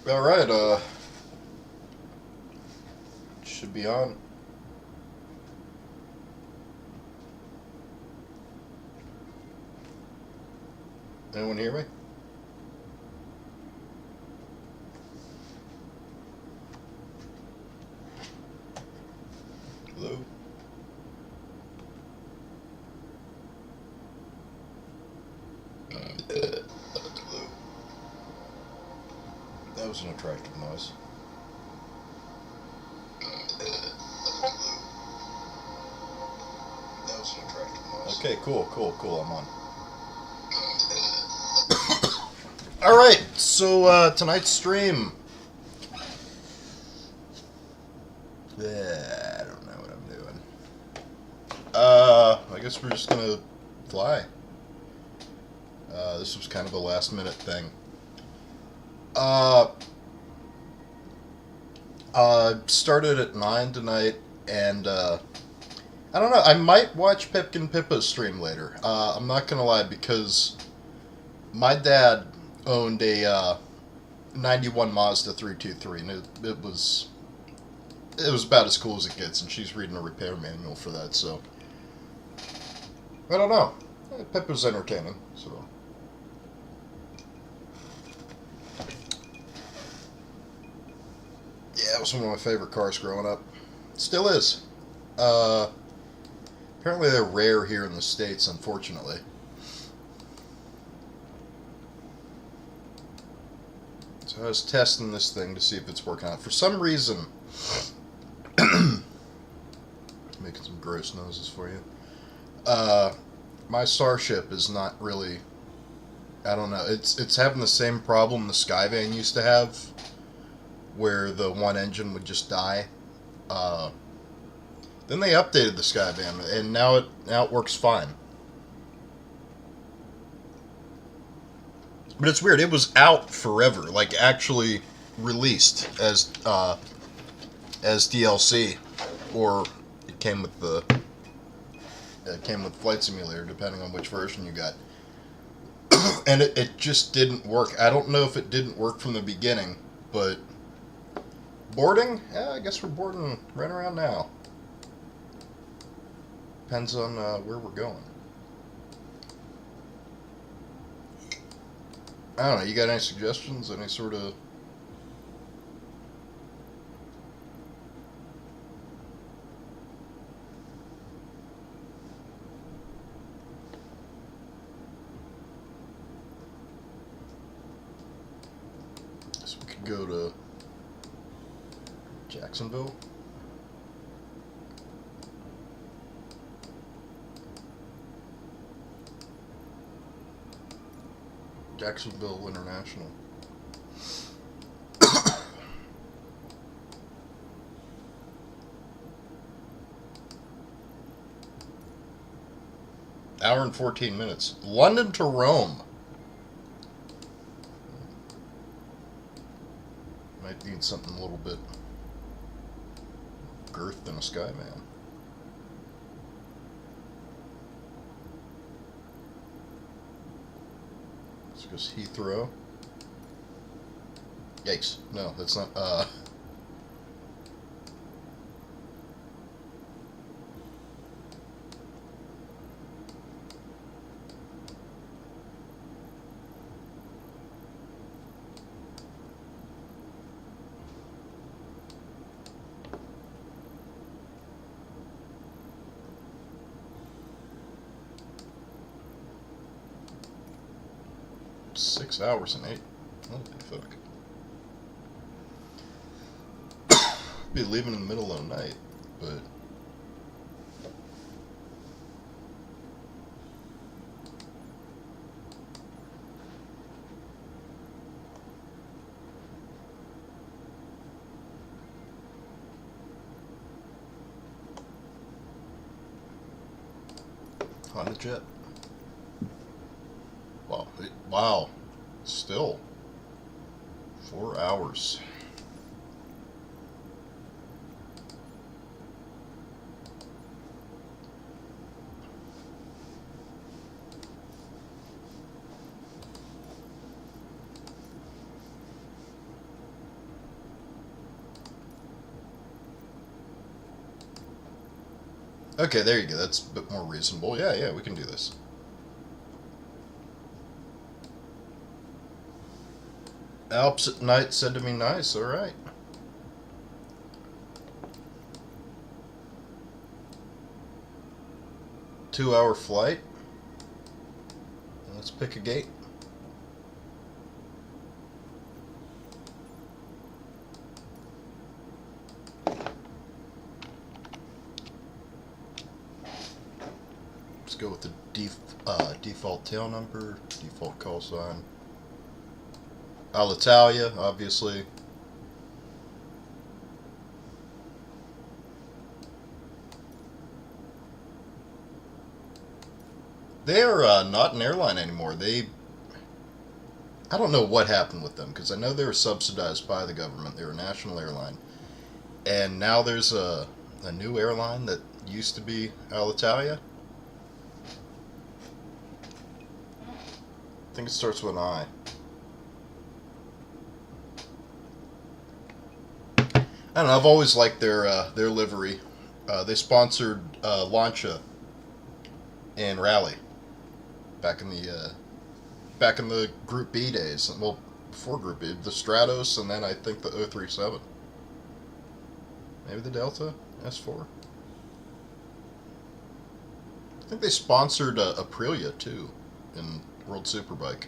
All right, should be on. Anyone hear me? Hello? Hello? That was an attractive noise. That was an attractive noise. Okay, cool. I'm on. All right, so tonight's stream. I don't know what I'm doing. I guess we're just gonna fly. This was kind of a last minute thing. Uh, Started at 9 tonight, and I don't know. I might watch Pipkin Pippa's stream later. I'm not gonna lie, because my dad owned a 91 Mazda 323, and it was about as cool as it gets, and she's reading a repair manual for that, so I don't know. Pippa's entertaining, so. Yeah, it was one of my favorite cars growing up. Still is. Uh, Apparently they're rare here in the States, unfortunately. So I was testing this thing to see if it's working out. For some reason, making some gross noises for you. My Starship is not really. I don't know. It's having the same problem the Skyvan used to have, where the one engine would just die. Uh, then they updated the Skyvan, and now it works fine. But it's weird. It was out forever, like actually released as DLC, or it came with Flight Simulator, depending on which version you got. And it just didn't work. I don't know if it didn't work from the beginning, but boarding? Yeah, I guess we're boarding right around now. Depends on where we're going. I don't know. You got any suggestions? Any sort of? So we could go to Jacksonville. Jacksonville International. Hour and 14 minutes. London to Rome. Might need something a little bit girth than a Skyman. Let's go Heathrow. Yikes. No, that's not. 6 hours and 8. Holy fuck. Be leaving in the middle of the night, but. Honda Jet. Wow. Wow. Still. 4 hours. Okay, there you go. That's a bit more reasonable. Yeah, yeah, we can do this. Alps at night said to me, nice, alright. Two-hour flight. Let's pick a gate. Let's go with the default tail number, default call sign. Alitalia, obviously. They are not an airline anymore. I don't know what happened with them, because I know they were subsidized by the government. They were a national airline. And now there's a new airline that used to be Alitalia. I think it starts with an I. I don't know. I've always liked their livery. They sponsored Launcha and Rally back in the Group B days. Well, before Group B, the Stratos, and then I think the 037. Maybe the Delta S4. I think they sponsored Aprilia too in World Superbike.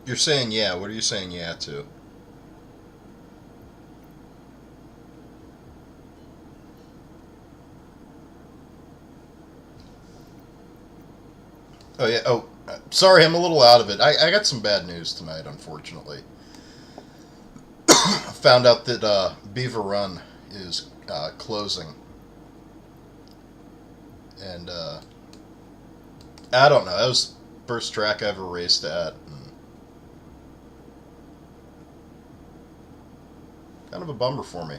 You're saying yeah. What are you saying yeah to? Oh yeah. Oh, sorry. I'm a little out of it. I got some bad news tonight, unfortunately. I found out that Beaver Run is closing, and I don't know. That was the first track I ever raced at, and kind of a bummer for me.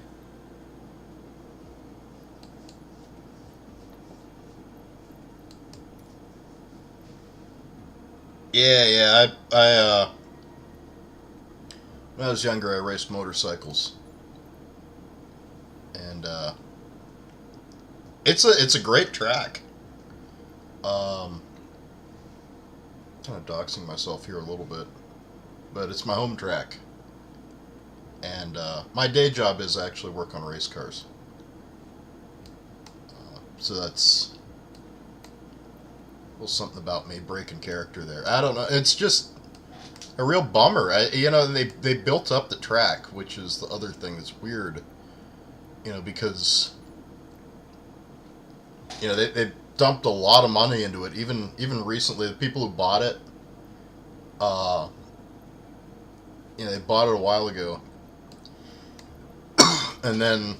Yeah, yeah. When I was younger, I raced motorcycles, and it's a great track. Um, Kind of doxing myself here a little bit, but it's my home track, and my day job is actually work on race cars. So that's a little something about me breaking character there. I don't know. It's just a real bummer. They built up the track, which is the other thing that's weird. Because they dumped a lot of money into it. Even recently, the people who bought it, they bought it a while ago, and then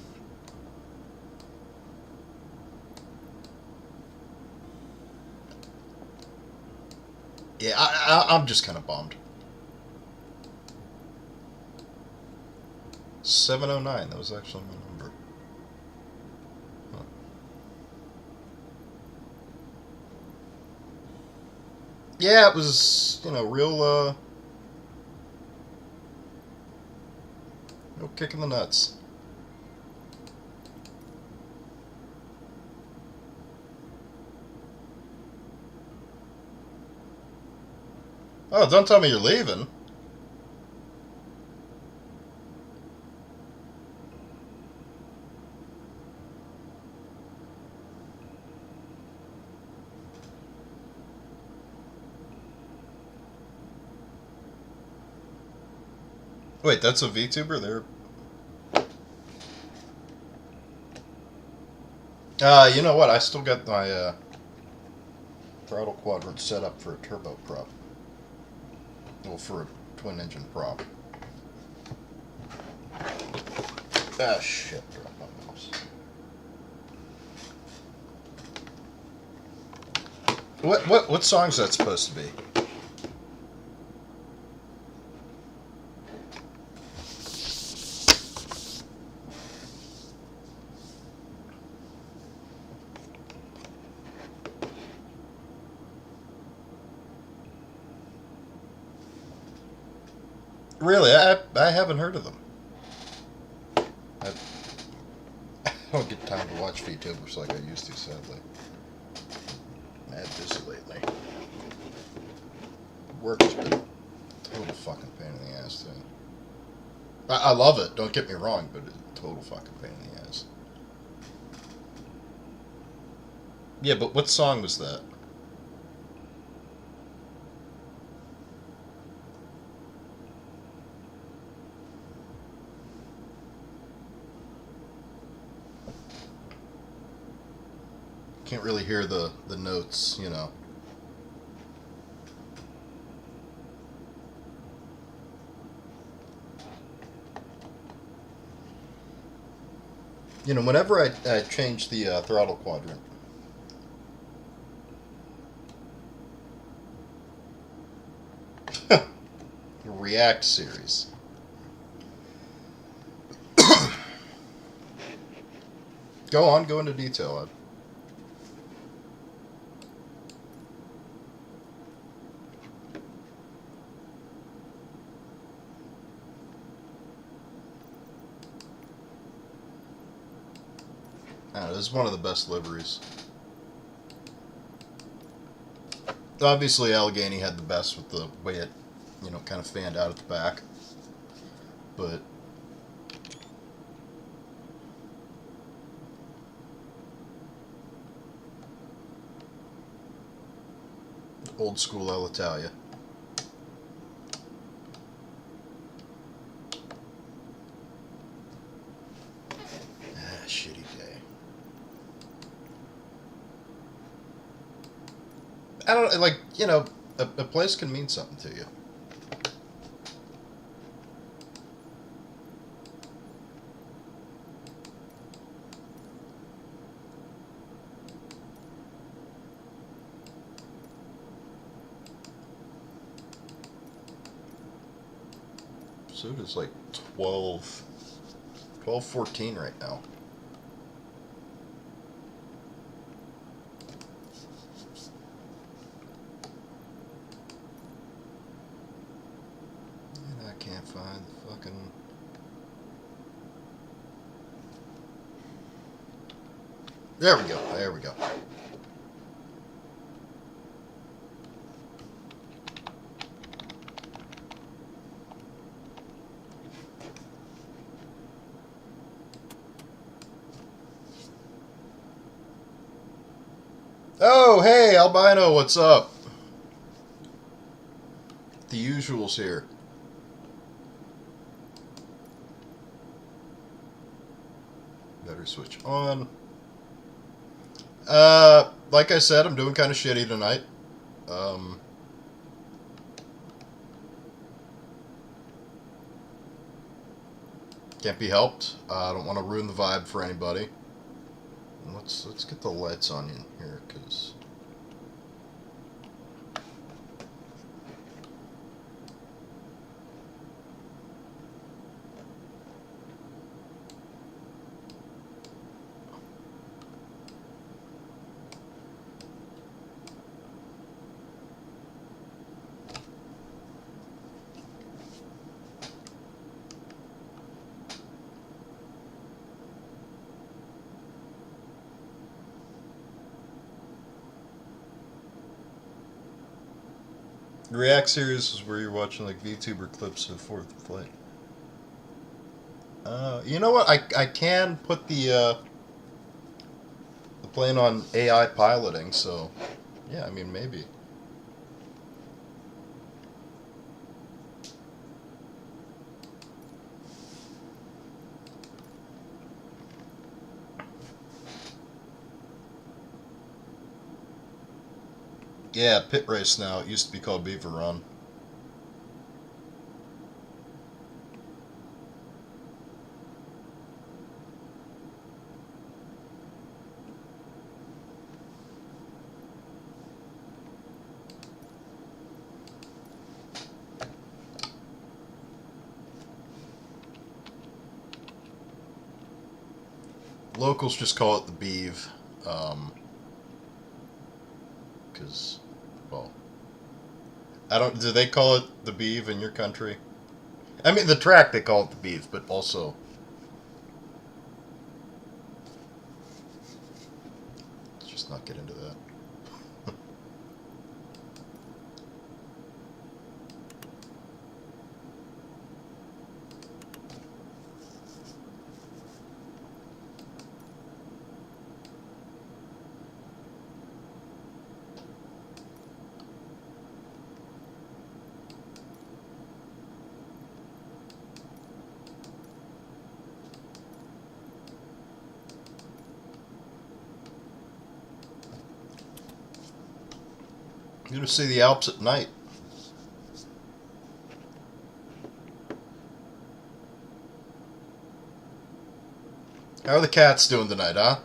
yeah, I'm just kind of bummed. 709. That was actually my number. Huh. Yeah, it was real kick in the nuts. Oh, don't tell me you're leaving. Wait, that's a VTuber? They're... you know what? I still got my throttle quadrant set up for a turbo prop. Well, for a twin engine prop. Ah, shit. Drop my mouse. What song is that supposed to be? Really, I haven't heard of them. I, I don't get time to watch VTubers like I used to, sadly. Mad busy lately. Work has been a total fucking pain in the ass, too. I love it, don't get me wrong, but it's a total fucking pain in the ass. Yeah, but what song was that? Can't really hear the notes, you know. You know, whenever I change the throttle quadrant, React series. Go into detail. This is one of the best liveries. Obviously, Allegheny had the best with the way it, you know, kind of fanned out at the back. But old school Alitalia. Shitty day. I don't like, you know, a place can mean something to you. So it's like 12:14 right now. And I can't find the fucking... There we go. There we go. Oh, hey, Albino, what's up? The usual's here. Better switch on. Like I said, I'm doing kind of shitty tonight. Can't be helped. I don't want to ruin the vibe for anybody. Let's get the lights on in here, cause React series is where you're watching like VTuber clips of Fourth Flight. You know what? I can put the plane on AI piloting, so yeah, I mean maybe. Yeah, pit race now. It used to be called Beaver Run. Locals just call it the Beeve, because, well, I don't. Do they call it the Beeve in your country? I mean, the track they call it the beef, but also let's just not get into that. You're gonna see the Alps at night. How are the cats doing tonight, huh?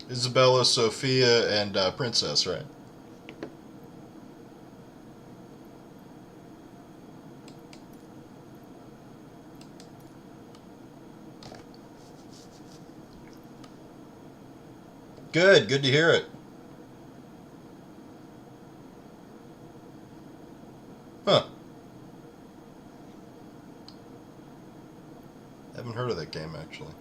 Isabella, Sophia, and Princess, right? Good. Good to hear it. Huh. Haven't heard of that game, actually.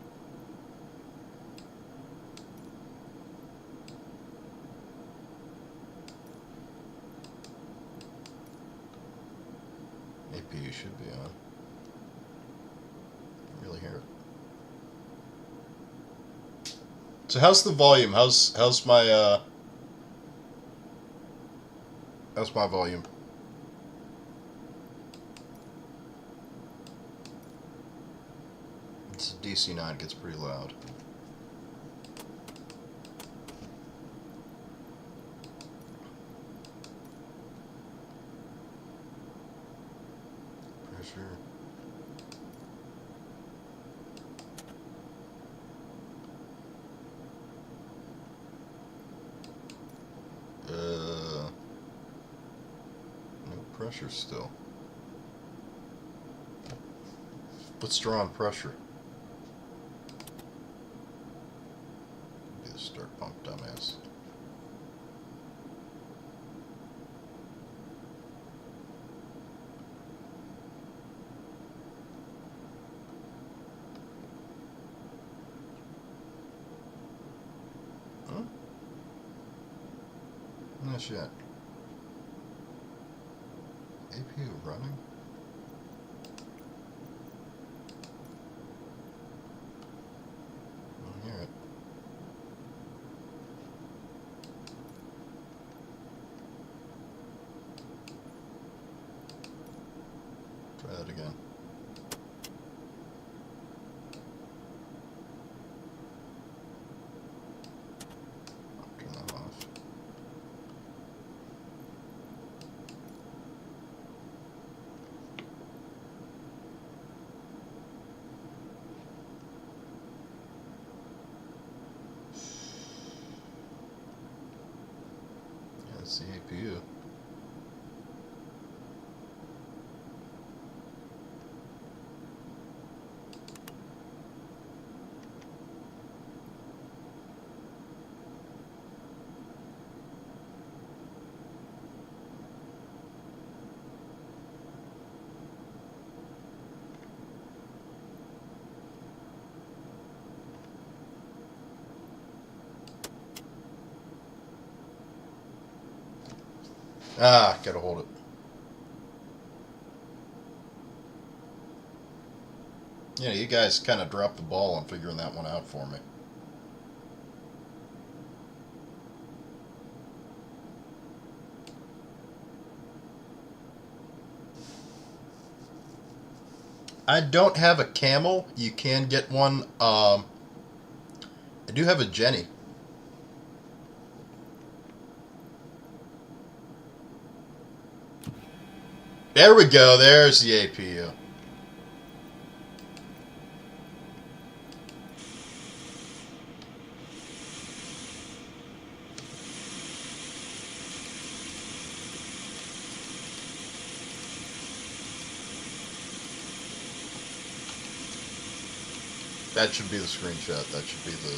APU should be on. Can't really hear it. So how's the volume? How's my volume? It's a DC9, it gets pretty loud. Pressure. No pressure still. Let's draw on pressure. Be the start pump, dumbass. Huh? No shit. APU running? I don't hear it. Try that again. Turn that off. Yeah, that's the APU. Ah, gotta hold it. Yeah, you guys kind of dropped the ball on figuring that one out for me. I don't have a Camel. You can get one. I do have a Jenny. There we go. There's the APU. That should be the screenshot. That should be the...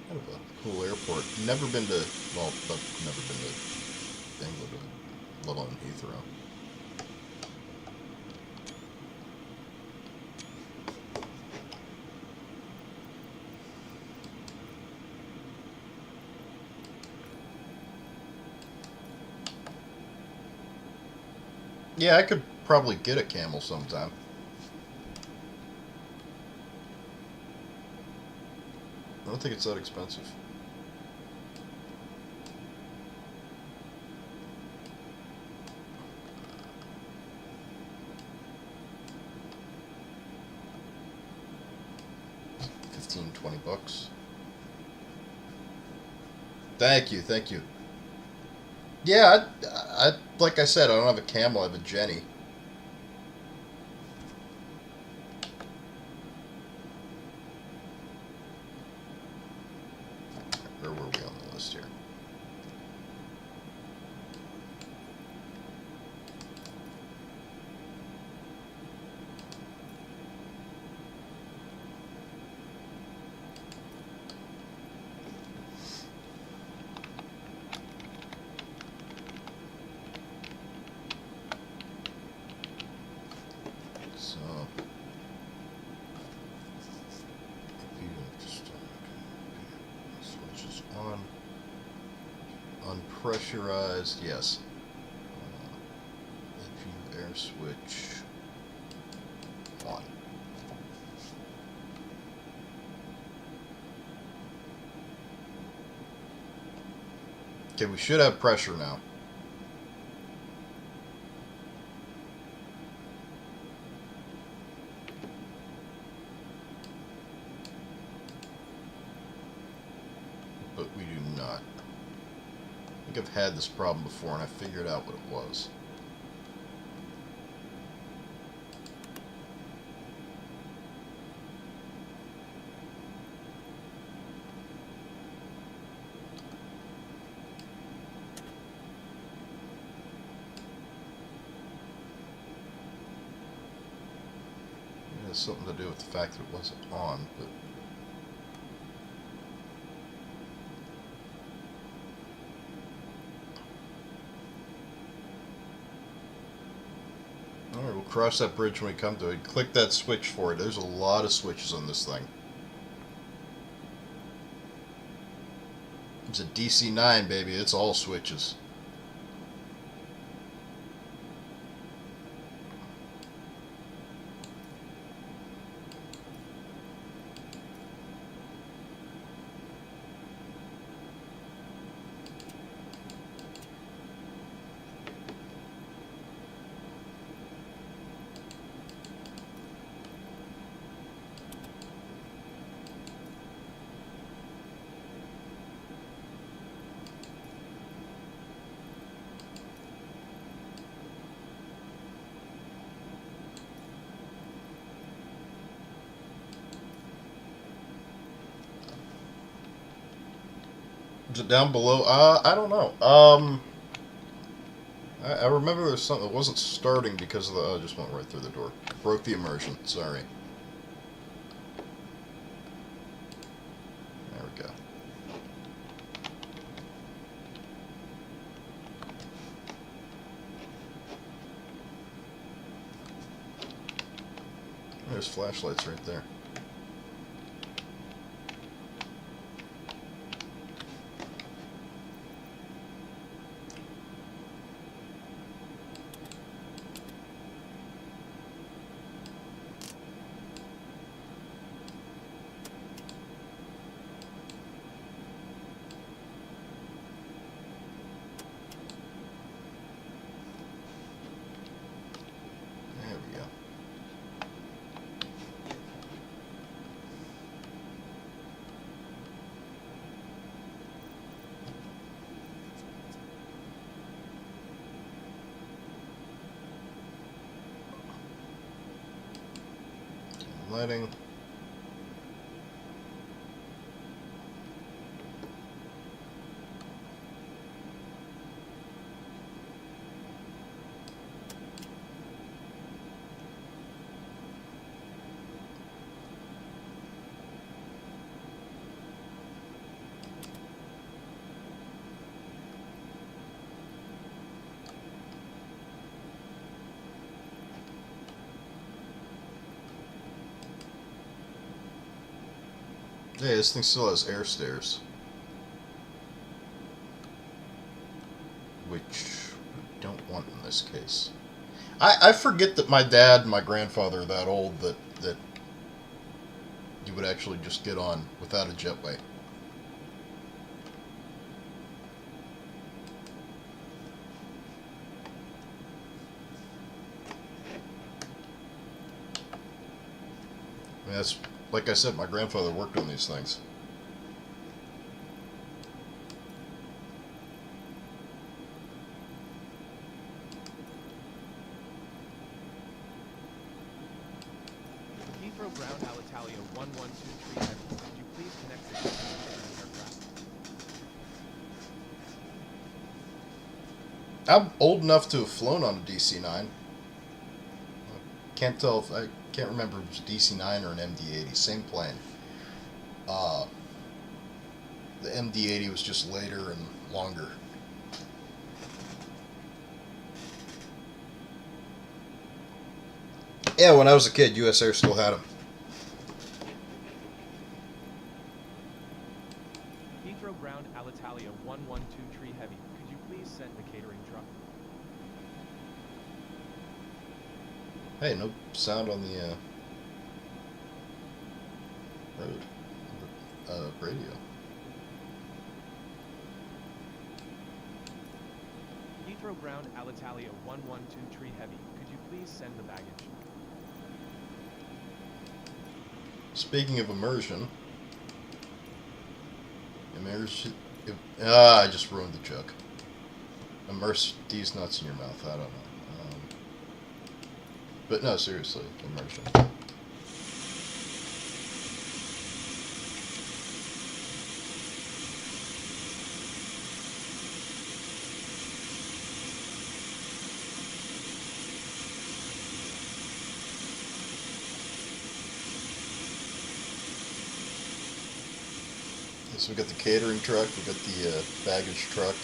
Kind of a cool airport. Never been to... Well, I've never been to England, let alone Heathrow. Yeah, I could probably get a camel sometime. I don't think it's that expensive. $15-20. Thank you, thank you. Yeah, like I said, I don't have a camel, I have a Jenny. Where were we on the list here? So, if you just switches on, unpressurized, yes. If you air switch on. Okay, we should have pressure now. But we do not. I think I've had this problem before and I figured out what it was. It has something to do with the fact that it wasn't on, but... Alright, we'll cross that bridge when we come to it. Click that switch for it. There's a lot of switches on this thing. It's a DC-9, baby. It's all switches. Is it down below? I don't know. I remember there was something that wasn't starting because of the... I just went right through the door. Broke the immersion. Sorry. There we go. There's flashlights right there. There we go. Lighting. Yeah, this thing still has air stairs. Which we don't want in this case. I forget that my dad and my grandfather are that old that you would actually just get on without a jetway. I mean, that's, like I said, my grandfather worked on these things. Heathrow Ground Alitalia 1123 Heavy. Could you please connect the aircraft? I'm old enough to have flown on a DC-9. Can't tell if I can't remember if it was a DC-9 or an MD-80. Same plane. The MD-80 was just later and longer. Yeah, when I was a kid, U.S. Air still had them. Heathrow Ground Alitalia 1123 Heavy. Could you please send the catering truck? Hey, no sound on the road. Radio. Heathrow Ground Alitalia 1123 Heavy. Could you please send the baggage? Speaking of immersion, I just ruined the joke. Immerse these nuts in your mouth. I don't know. But no, seriously, immersion. So we got the catering truck, we got the baggage truck,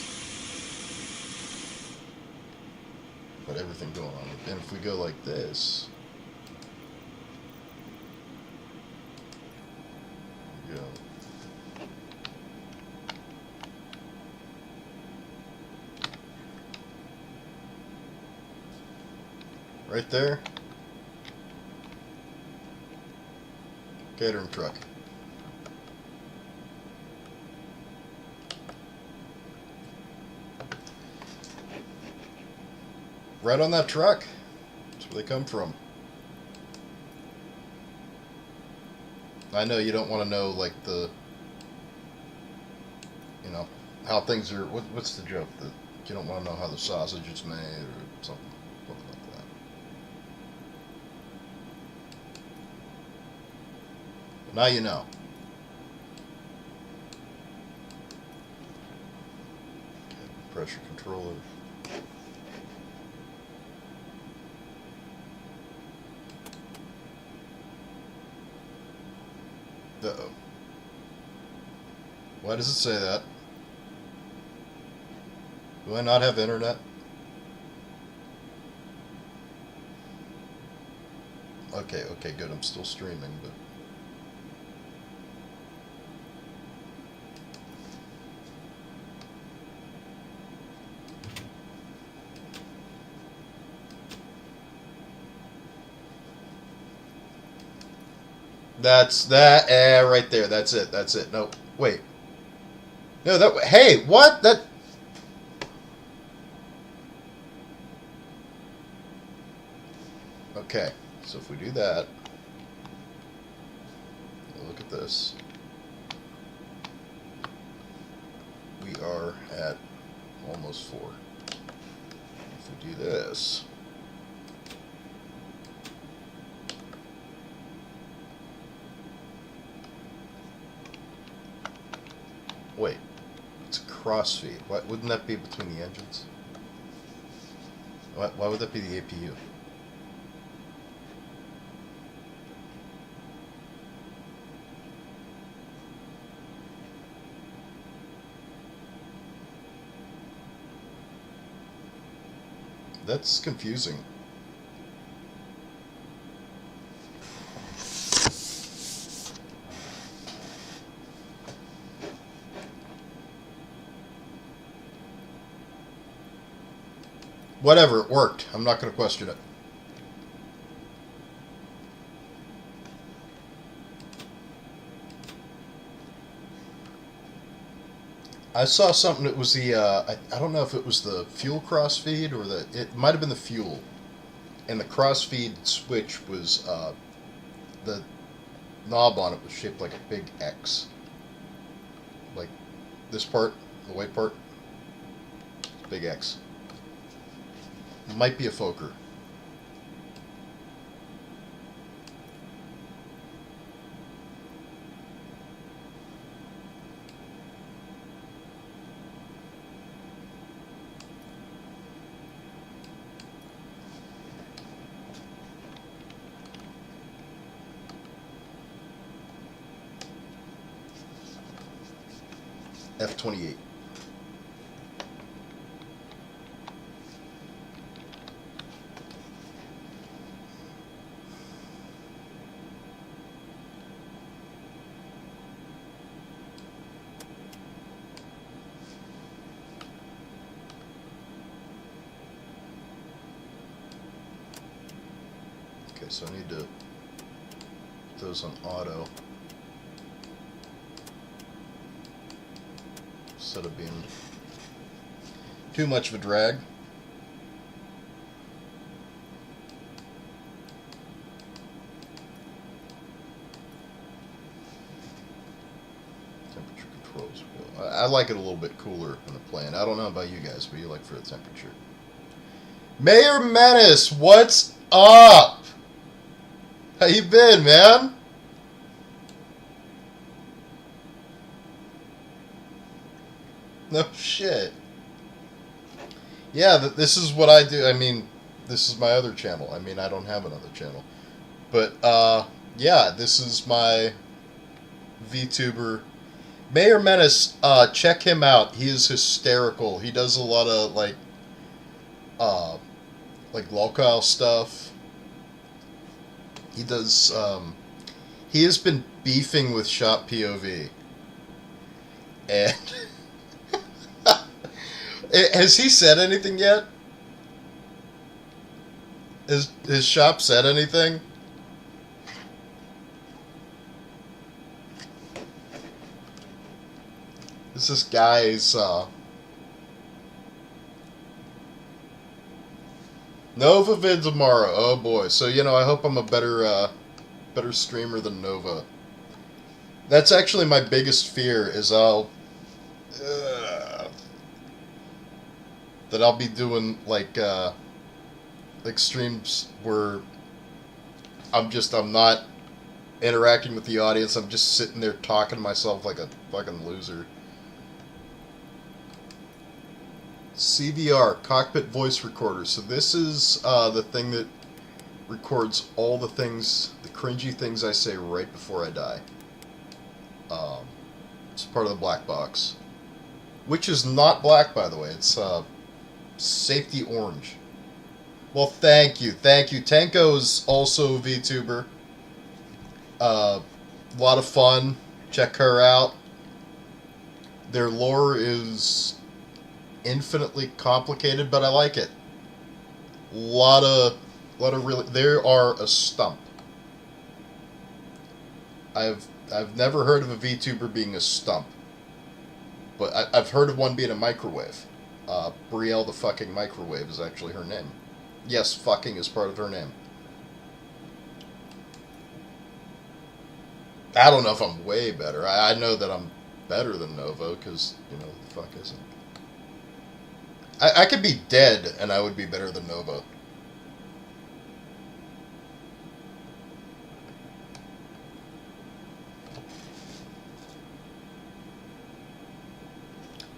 got everything going on. And if we go like this, we go. Right there, catering truck. Right on that truck. That's where they come from. I know you don't want to know, like, the, you know, how things are, what's the joke? That you don't want to know how the sausage is made or something like that. But now you know. Okay, pressure controller. Uh-oh. Why does it say that? Do I not have internet? Okay, good. I'm still streaming, but... That's that. Right there. That's it. That's it. No, wait. No, that. Hey, what? That. Okay. So if we do that, look at this. We are at almost 4. If we do this. Wait, it's a crossfeed. Why wouldn't that be between the engines? Why would that be the APU? That's confusing. Whatever, it worked. I'm not going to question it. I saw something that was the, I don't know if it was the fuel crossfeed or it might have been the fuel. And the crossfeed switch was, the knob on it was shaped like a big X. Like this part, the white part, big X. It might be a Fokker. F-28. Okay, so I need to put those on auto. Instead of being too much of a drag. Temperature controls. I like it a little bit cooler in the plane. I don't know about you guys, but you like for the temperature. Mayor Menace, what's up? How you been, man? No shit. Yeah, this is what I do. I mean, this is my other channel. I mean, I don't have another channel. But, yeah, this is my VTuber. Mayor Menace, check him out. He is hysterical. He does a lot of, like locale stuff. He does, he has been beefing with Shop POV. And... Has he said anything yet? His shop said anything? This guy's, Nova vid tomorrow. Oh boy. So, you know, I hope I'm a better streamer than Nova. That's actually my biggest fear, is that I'll be doing like streams where I'm not interacting with the audience. I'm just sitting there talking to myself like a fucking loser. CVR, cockpit voice recorder. So this is the thing that records all the things, the cringy things I say right before I die. It's part of the black box, which is not black, by the way. It's safety orange. Well, thank you. Tanko's also a VTuber. A lot of fun. Check her out. Their lore is infinitely complicated, but I like it. Lot of really. They are a stump. I've never heard of a VTuber being a stump, but I've heard of one being a microwave. Brielle the fucking microwave is actually her name. Yes, fucking is part of her name. I don't know if I'm way better. I know that I'm better than Novo, because, you know, the fuck isn't. I could be dead, and I would be better than Novo.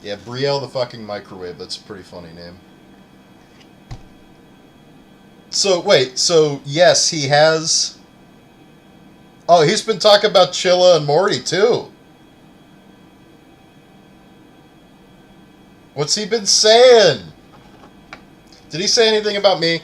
Yeah, Brielle the fucking microwave. That's a pretty funny name. So, wait. So, yes, he has... Oh, he's been talking about Chilla and Morty, too. What's he been saying? Did he say anything about me?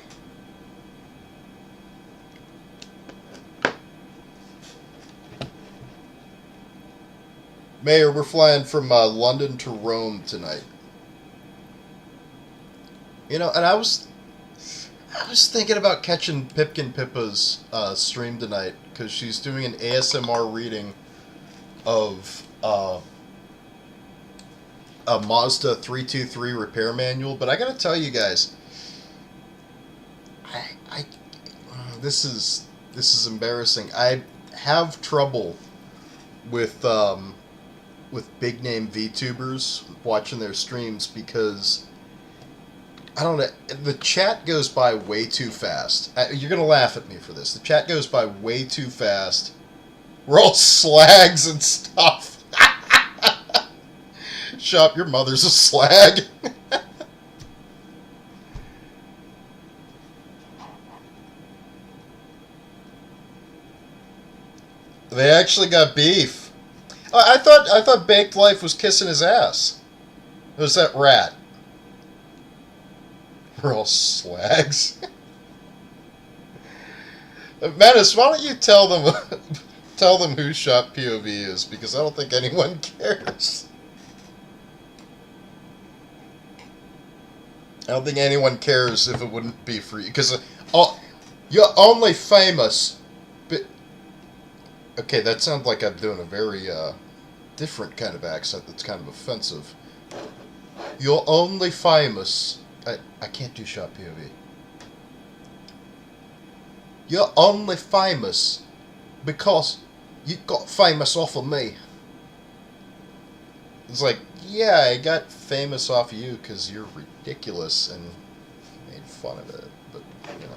Mayor, we're flying from London to Rome tonight. You know, and I was I was thinking about catching Pipkin Pippa's stream tonight because she's doing an ASMR reading of a Mazda 323 repair manual. But I gotta tell you guys, I this is embarrassing. I have trouble with big name VTubers watching their streams because I don't know, the chat goes by way too fast. You're gonna laugh at me for this. The chat goes by way too fast. We're all slags and stuff. Shop, your mother's a slag. They actually got beef. I thought Baked Life was kissing his ass. It was that rat. We're all slags. Menace, why don't you tell them who Shop POV is, because I don't think anyone cares. I don't think anyone cares if it wouldn't be for you, because you're only famous. But okay, that sounds like I'm doing a very different kind of accent that's kind of offensive. You're only famous. I can't do Shop POV. You're only famous because you got famous off of me. It's like, yeah, I got famous off of you because you're ridiculous and made fun of it, but you know.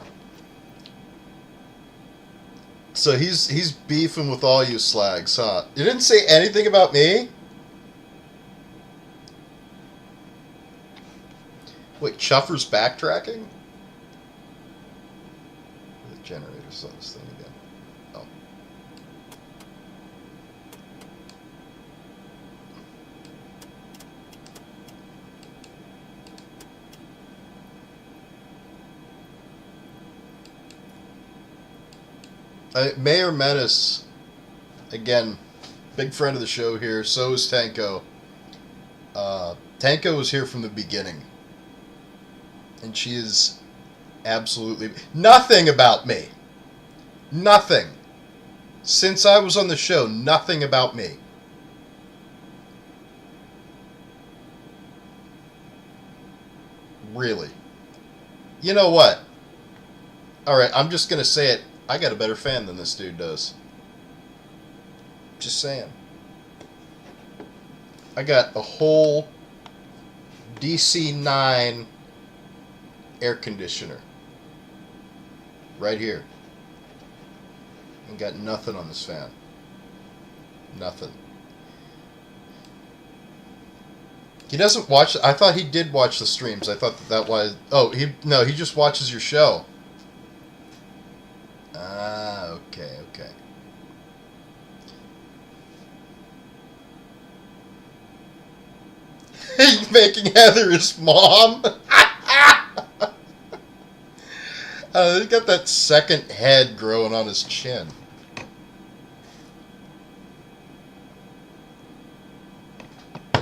So he's beefing with all you slags, huh? You didn't say anything about me? Wait, Chuffer's backtracking? The generator's on this thing again. Oh. Mayor Menace, again, big friend of the show here. So is Tanko. Tanko was here from the beginning. And she is absolutely nothing about me. Nothing. Since I was on the show, nothing about me. Really. You know what? Alright, I'm just going to say it. I got a better fan than this dude does. Just saying. I got a whole DC-9 air conditioner. Right here. And got nothing on this fan. Nothing. He doesn't watch... I thought he did watch the streams. I thought that was... Oh, he just watches your show. Ah, okay. He's making Heather his mom? He's got that second head growing on his chin.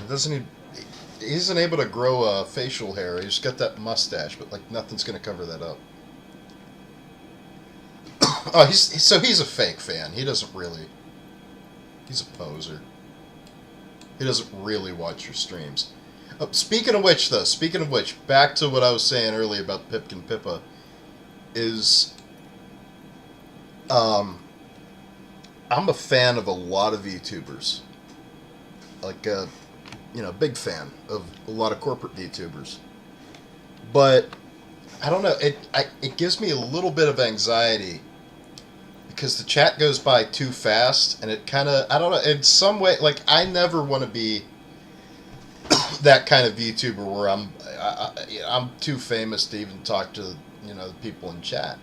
He isn't able to grow facial hair. He's got that mustache, but like nothing's going to cover that up. Oh, he's a fake fan. He doesn't really... He's a poser. He doesn't really watch your streams. Speaking of which, back to what I was saying earlier about Pipkin Pippa, is... I'm a fan of a lot of VTubers. Like, big fan of a lot of corporate VTubers. But, I don't know, it gives me a little bit of anxiety because the chat goes by too fast, and it kind of, I don't know, in some way, like, I never want to be that kind of VTuber where I'm too famous to even talk to, the people in chat.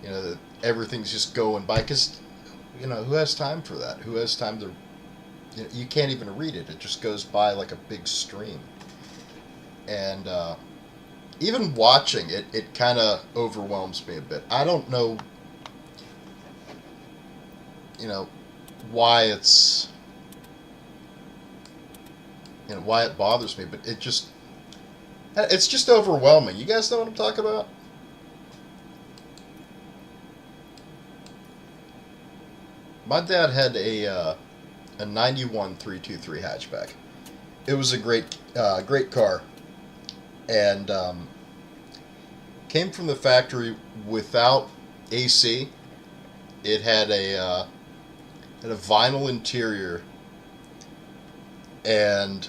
That everything's just going by, because, who has time for that? Who has time to, you can't even read it. It just goes by like a big stream. And, even watching it, it kind of overwhelms me a bit. I don't know, why it's, why it bothers me, but it's just overwhelming. You guys know what I'm talking about? My dad had a 91 323 hatchback. It was a great car, and came from the factory without AC. It had a vinyl interior, and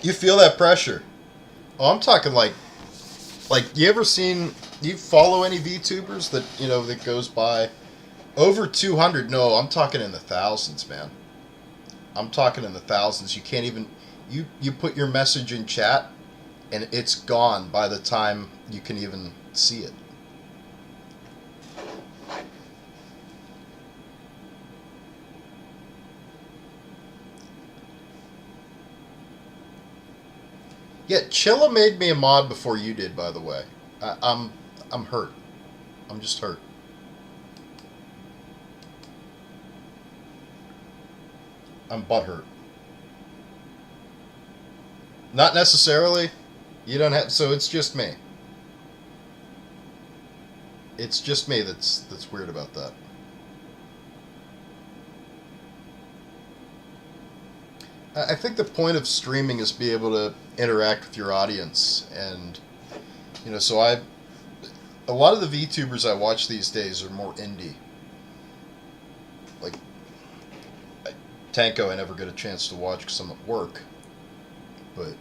you feel that pressure. Oh, I'm talking like you follow any VTubers that that goes by over 200? No, I'm talking in the thousands, man. I'm talking in the thousands. You can't even you put your message in chat and it's gone by the time you can even see it. Yeah, Chilla made me a mod before you did, by the way. I'm hurt. I'm just hurt. I'm butthurt. Not necessarily. You don't have. So it's just me. It's just me that's weird about that. I think the point of streaming is to be able to interact with your audience, and so a lot of the VTubers I watch these days are more indie. Like Tanko, I never get a chance to watch because I'm at work, but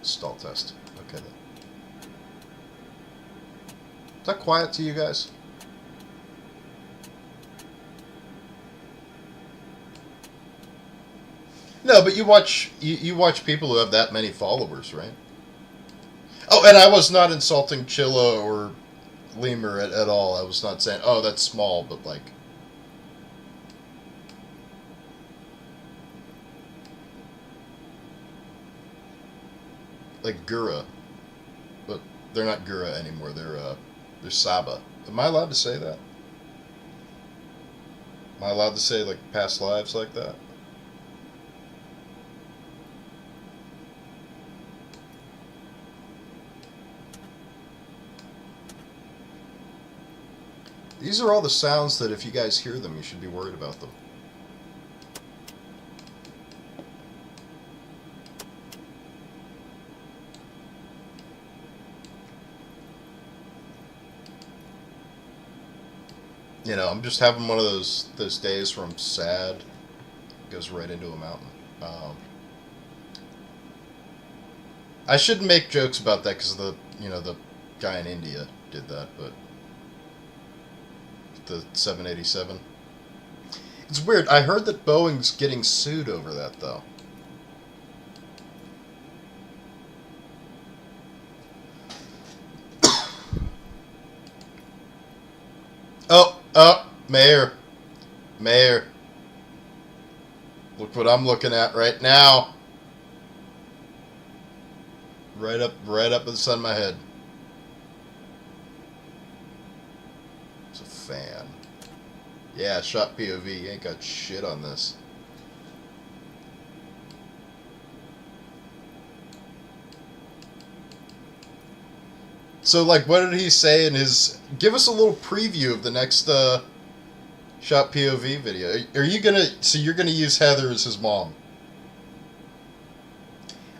stall test. Okay then. Is that quiet to you guys? No, but you watch people who have that many followers, right? Oh, and I was not insulting Chilla or Lemur at all. I was not saying, oh, that's small, but like Gura, but they're not Gura anymore. They're Saba. Am I allowed to say that? Am I allowed to say like past lives like that? These are all the sounds that if you guys hear them, you should be worried about them. I'm just having one of those days where I'm sad. It goes right into a mountain. I shouldn't make jokes about that because the guy in India did that, but the 787. It's weird. I heard that Boeing's getting sued over that, though. Oh, Mayor. Look what I'm looking at right now. Right up the side of my head. It's a fan. Yeah, shot POV. You ain't got shit on this. So, like, what did he say in his... Give us a little preview of the next shot POV video. Are you gonna... So you're gonna use Heather as his mom?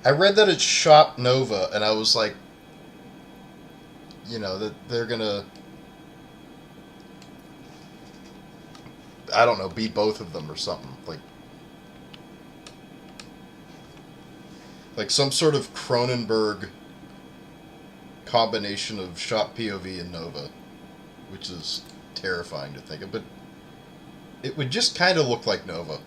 I read that it's Shop Nova, and I was like... that they're gonna... I don't know, be both of them or something. Like some sort of Cronenberg combination of shot POV and Nova, which is terrifying to think of, but it would just kind of look like Nova.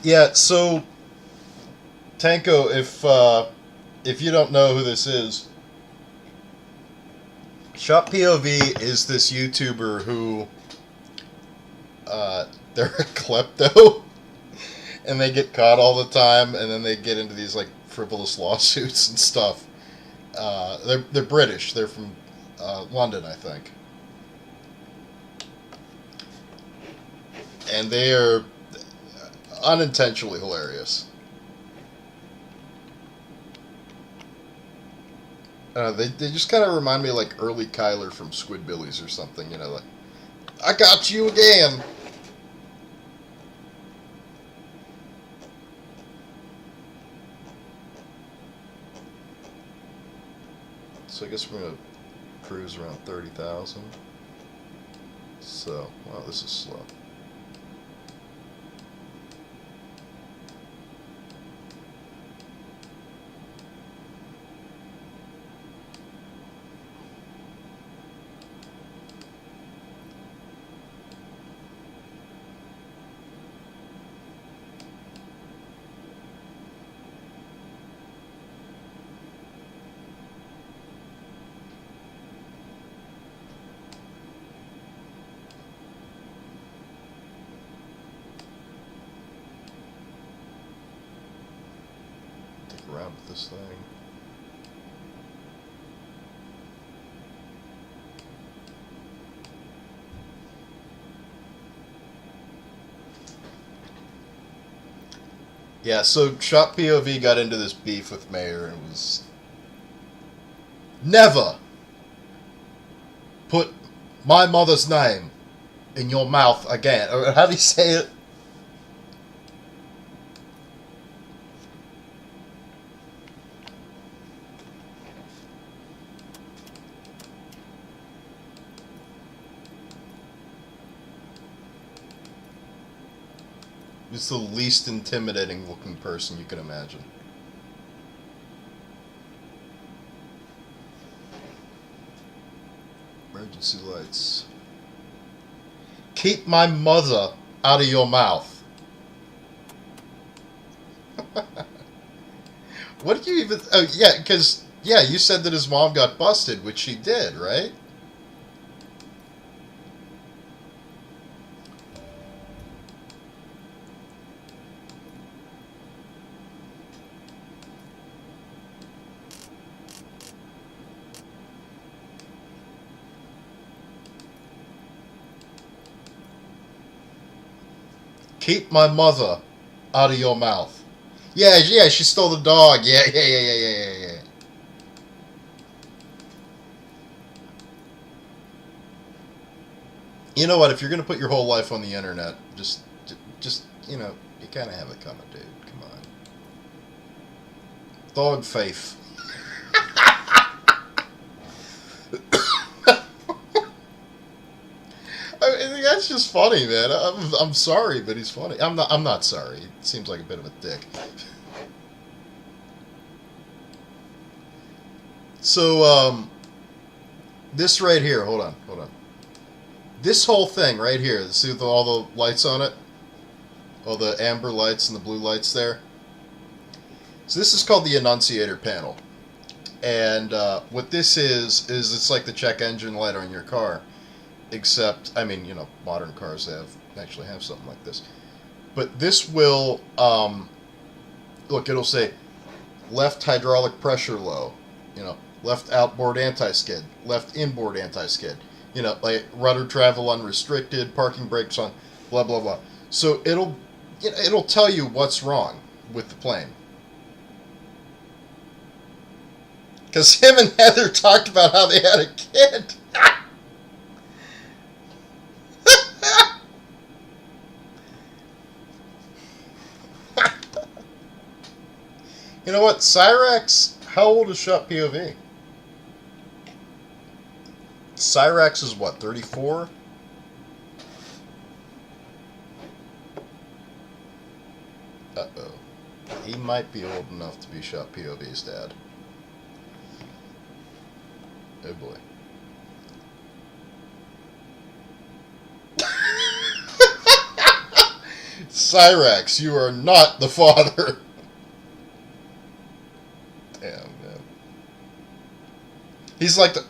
Yeah, so Tanko, if you don't know who this is, Shop POV is this YouTuber who they're a klepto and they get caught all the time, and then they get into these like frivolous lawsuits and stuff. They're British. They're from London, I think. And they are unintentionally hilarious. They just kind of remind me of like early Kyler from Squidbillies or something, you know, like, I got you again! So I guess we're going to cruise around 30,000. So, wow, this is slow. Around with this thing. Yeah, so Shop POV got into this beef with Mayor and was never put my mother's name in your mouth again. Or how do you say it? He's the least intimidating looking person you can imagine. Emergency lights. Keep my mother out of your mouth. What did you even... Oh, yeah, because... Yeah, you said that his mom got busted, which she did, right? Keep my mother out of your mouth. Yeah, she stole the dog. Yeah. You know what? If you're gonna put your whole life on the internet, just you know, you kind of have it coming, dude. Come on. Dog faith. I mean, that's just funny, man. I'm sorry, but he's funny. I'm not sorry. He seems like a bit of a dick. So, this right here, hold on. This whole thing right here, see with all the lights on it? All the amber lights and the blue lights there? So this is called the annunciator panel. And what this is it's like the check engine light on your car. Except, I mean, you know, modern cars actually have something like this. But this will, look, it'll say left hydraulic pressure low, you know, left outboard anti-skid, left inboard anti-skid, you know, like rudder travel unrestricted, parking brakes on, blah, blah, blah. So it'll tell you what's wrong with the plane. Because him and Heather talked about how they had a kid. You know what? Cyrax, how old is Shop POV? Cyrax is what, 34? Uh-oh. He might be old enough to be Shop POV's dad. Oh boy. Cyrax, you are not the father. Damn, man. He's like the...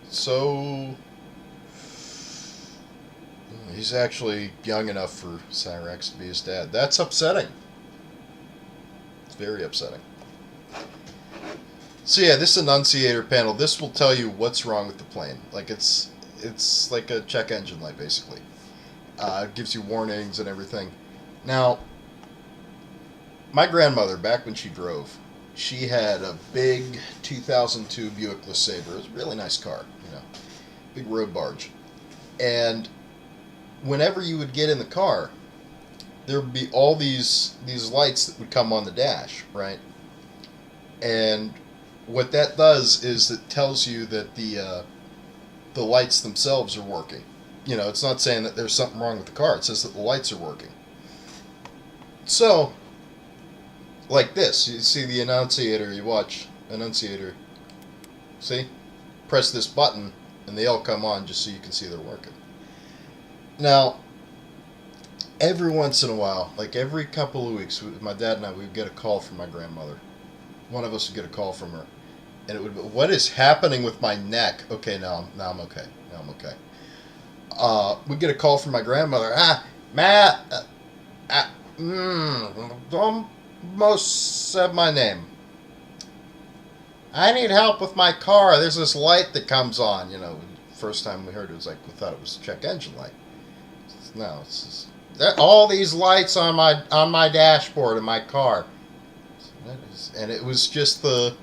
So... He's actually young enough for Cyrax to be his dad. That's upsetting. It's very upsetting. So yeah, this annunciator panel, this will tell you what's wrong with the plane. Like it's like a check engine light basically. It gives you warnings and everything. Now, my grandmother, back when she drove, she had a big 2002 Buick LeSabre. It was a really nice car, you know, big road barge. And whenever you would get in the car, there would be all these lights that would come on the dash, right? And what that does is it tells you that the lights themselves are working. You know, it's not saying that there's something wrong with the car. It says that the lights are working. So, like this, you see the annunciator. You watch annunciator. See, press this button, and they all come on just so you can see they're working. Now, every once in a while, like every couple of weeks, my dad and I, we'd get a call from my grandmother. One of us would get a call from her, and it would be, "What is happening with my neck?" Okay, now I'm okay. Now I'm okay. We'd get a call from my grandmother. Matt, almost said my name. I need help with my car. There's this light that comes on. You know, first time we heard it was like we thought it was a check engine light. No, it's just, all these lights on my dashboard in my car. And it was just the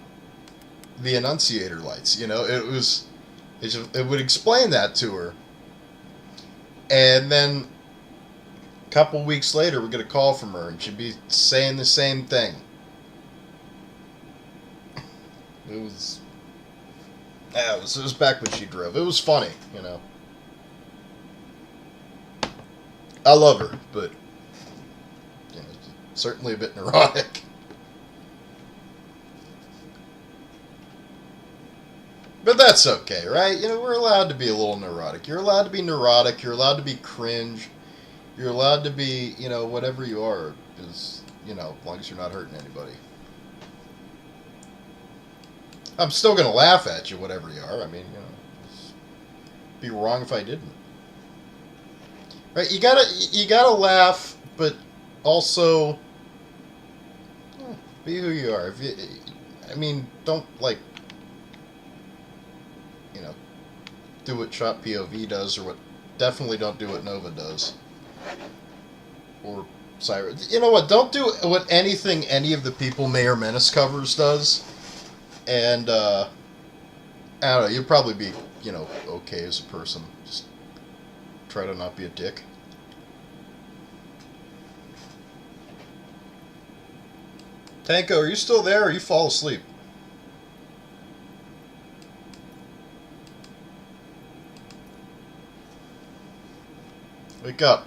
annunciator lights. You know, it would explain that to her. And then a couple weeks later, we get a call from her, and she'd be saying the same thing. It was back when she drove. It was funny, you know. I love her, but you know, certainly a bit neurotic. But that's okay, right? You know, we're allowed to be a little neurotic. You're allowed to be neurotic. You're allowed to be cringe. You're allowed to be, you know, whatever you are, is, you know, as long as you're not hurting anybody. I'm still going to laugh at you, whatever you are. I mean, you know, it'd be wrong if I didn't. Right? You gotta laugh, but also be who you are. I mean, don't like, you know, do what Shop POV does, or definitely don't do what Nova does, or Cyrus. You know what? Don't do what anything any of the people Mayor Menace covers does. And I don't know. You'll probably be, you know, okay as a person. Just try to not be a dick. Tanko, are you still there, or you fall asleep? Wake up.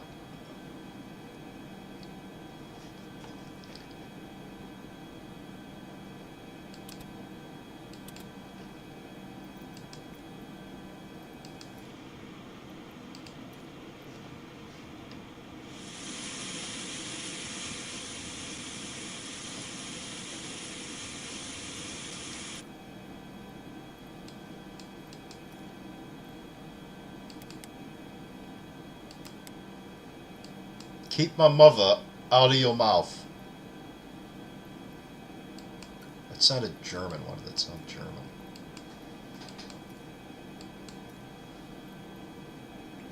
Keep my mother out of your mouth. That sounded German. Why did that sound German?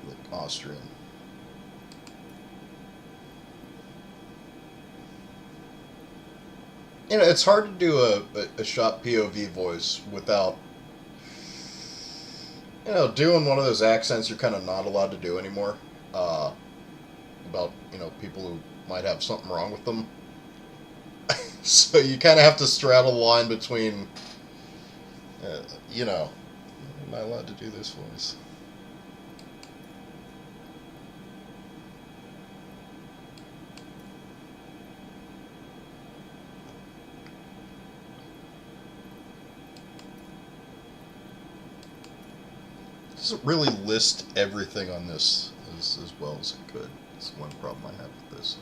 Like Austrian. You know, it's hard to do a Shop POV voice without, you know, doing one of those accents you're kind of not allowed to do anymore. About, you know, people who might have something wrong with them. So you kind of have to straddle the line between, you know, am I allowed to do this voice? It doesn't really list everything on this as well as it could. That's one problem I have with this.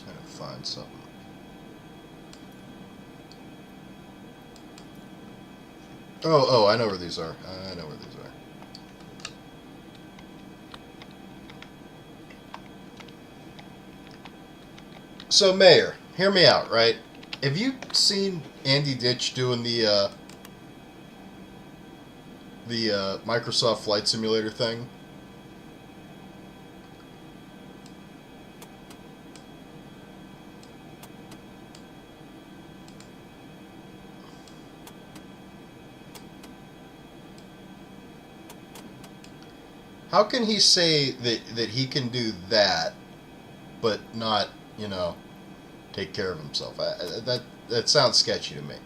Trying to find something. Oh, I know where these are. I know where these are. So, Mayor, hear me out, right? Have you seen Andy Ditch doing the Microsoft Flight Simulator thing? How can he say that he can do that, but not, take care of himself? That sounds sketchy to me.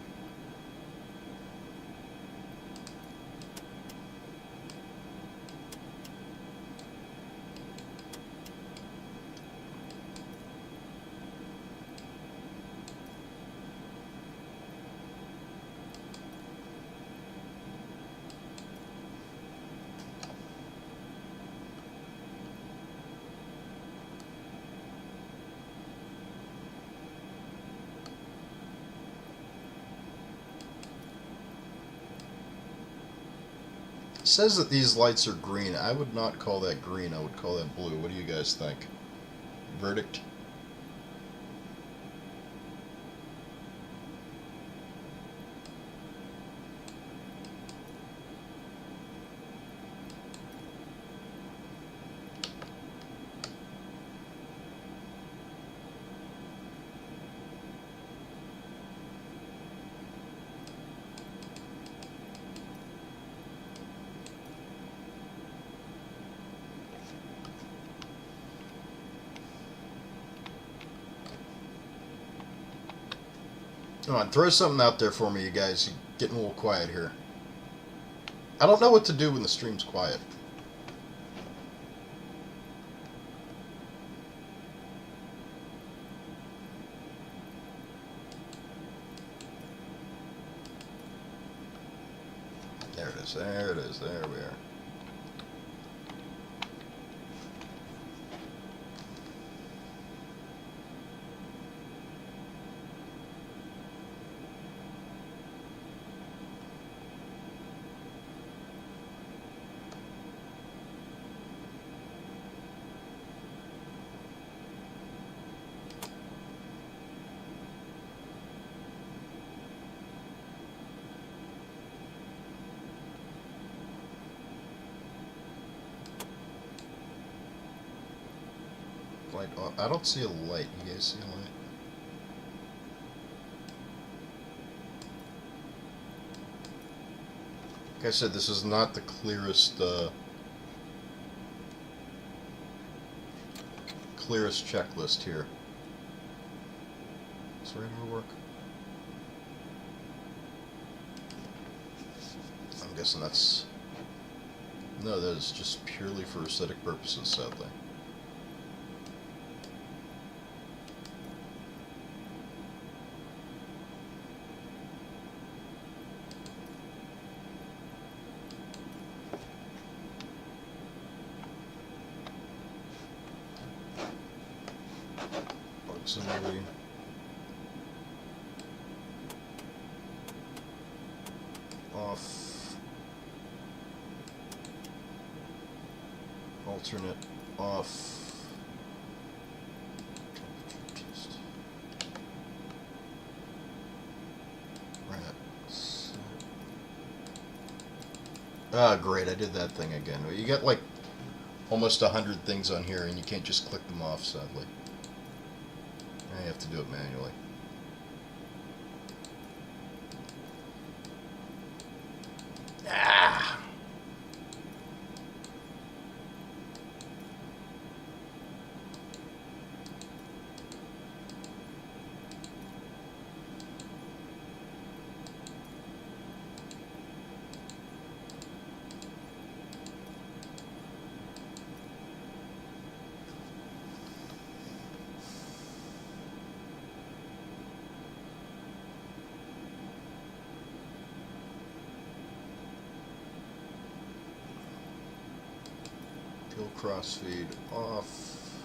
It says that these lights are green. I would not call that green. I would call that blue. What do you guys think? Verdict? Come on, throw something out there for me, you guys. You're getting a little quiet here. I don't know what to do when the stream's quiet. There it is. There it is. There we are. Light off. I don't see a light. You guys see a light? Like I said, this is not the clearest checklist here. Does radar work? I'm guessing that's... No, that is just purely for aesthetic purposes, sadly. Auxiliary. Off. Alternate off. Right. Ah, great, I did that thing again. You got like almost 100 things on here and you can't just click them off, sadly. Now you have to do it manually. Ah! Kill crossfeed off.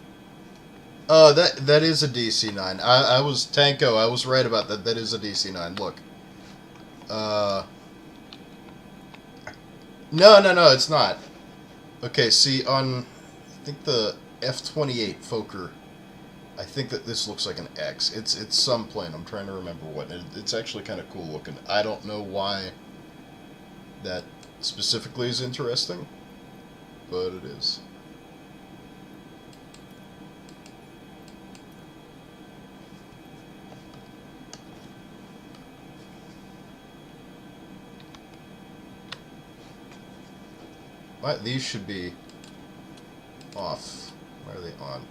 That is a DC-9. I was Tanko. I was right about that. That is a DC-9. Look. No, it's not. Okay, see, on, I think the F-28 Fokker, I think that this looks like an X. It's some plane. I'm trying to remember what. It's actually kind of cool looking. I don't know why that specifically is interesting, but it is. These should be off. Why are they on?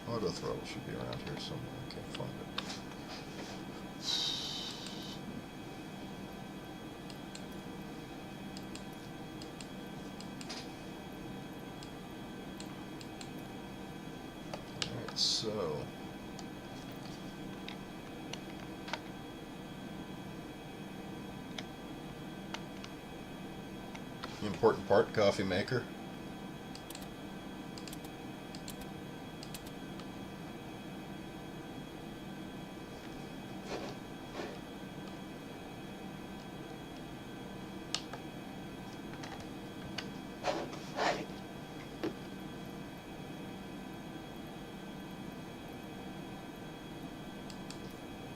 Auto throttle should be around here somewhere. I can't find it. Alright, so the important part, coffee maker.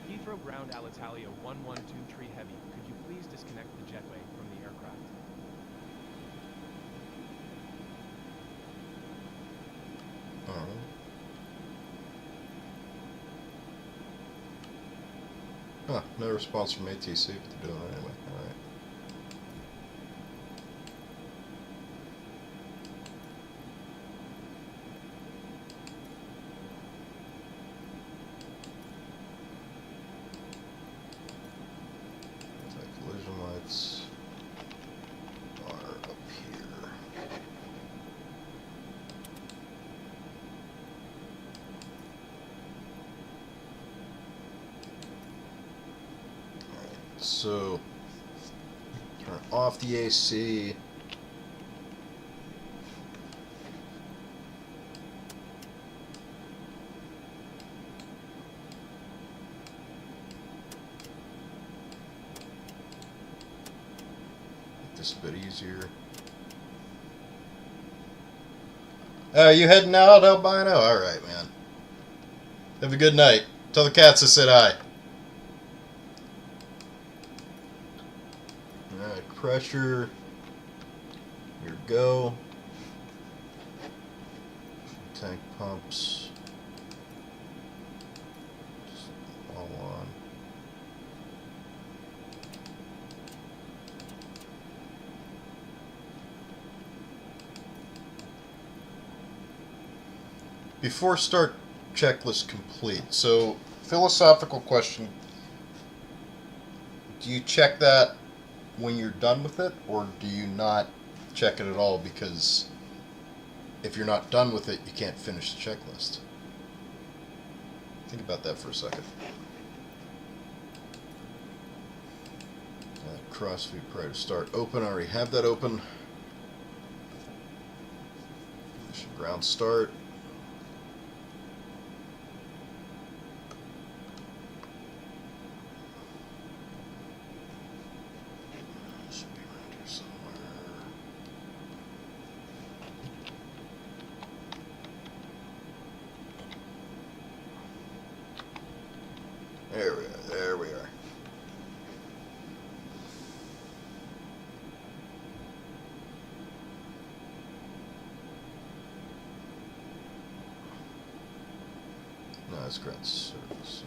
Heathrow ground Alitalia 112 Heavy. Could you please disconnect the jetway from the aircraft? Alright. Huh, no response from ATC, but they're doing it anyway. Alright. Collision lights are up here. Alright, so turn off the AC. This a bit easier. You heading out, Albino? Alright, man. Have a good night. Tell the cats I said hi. Alright, crusher. Here we go. Tank pumps. Just all on. Before start checklist complete. So, philosophical question. Do you check that when you're done with it, or do you not check it at all? Because if you're not done with it, you can't finish the checklist. Think about that for a second. Crossfeed prior to start. Open. I already have that open. Mission ground start. Should be around here somewhere. There we are. There we are. No, it's ground service.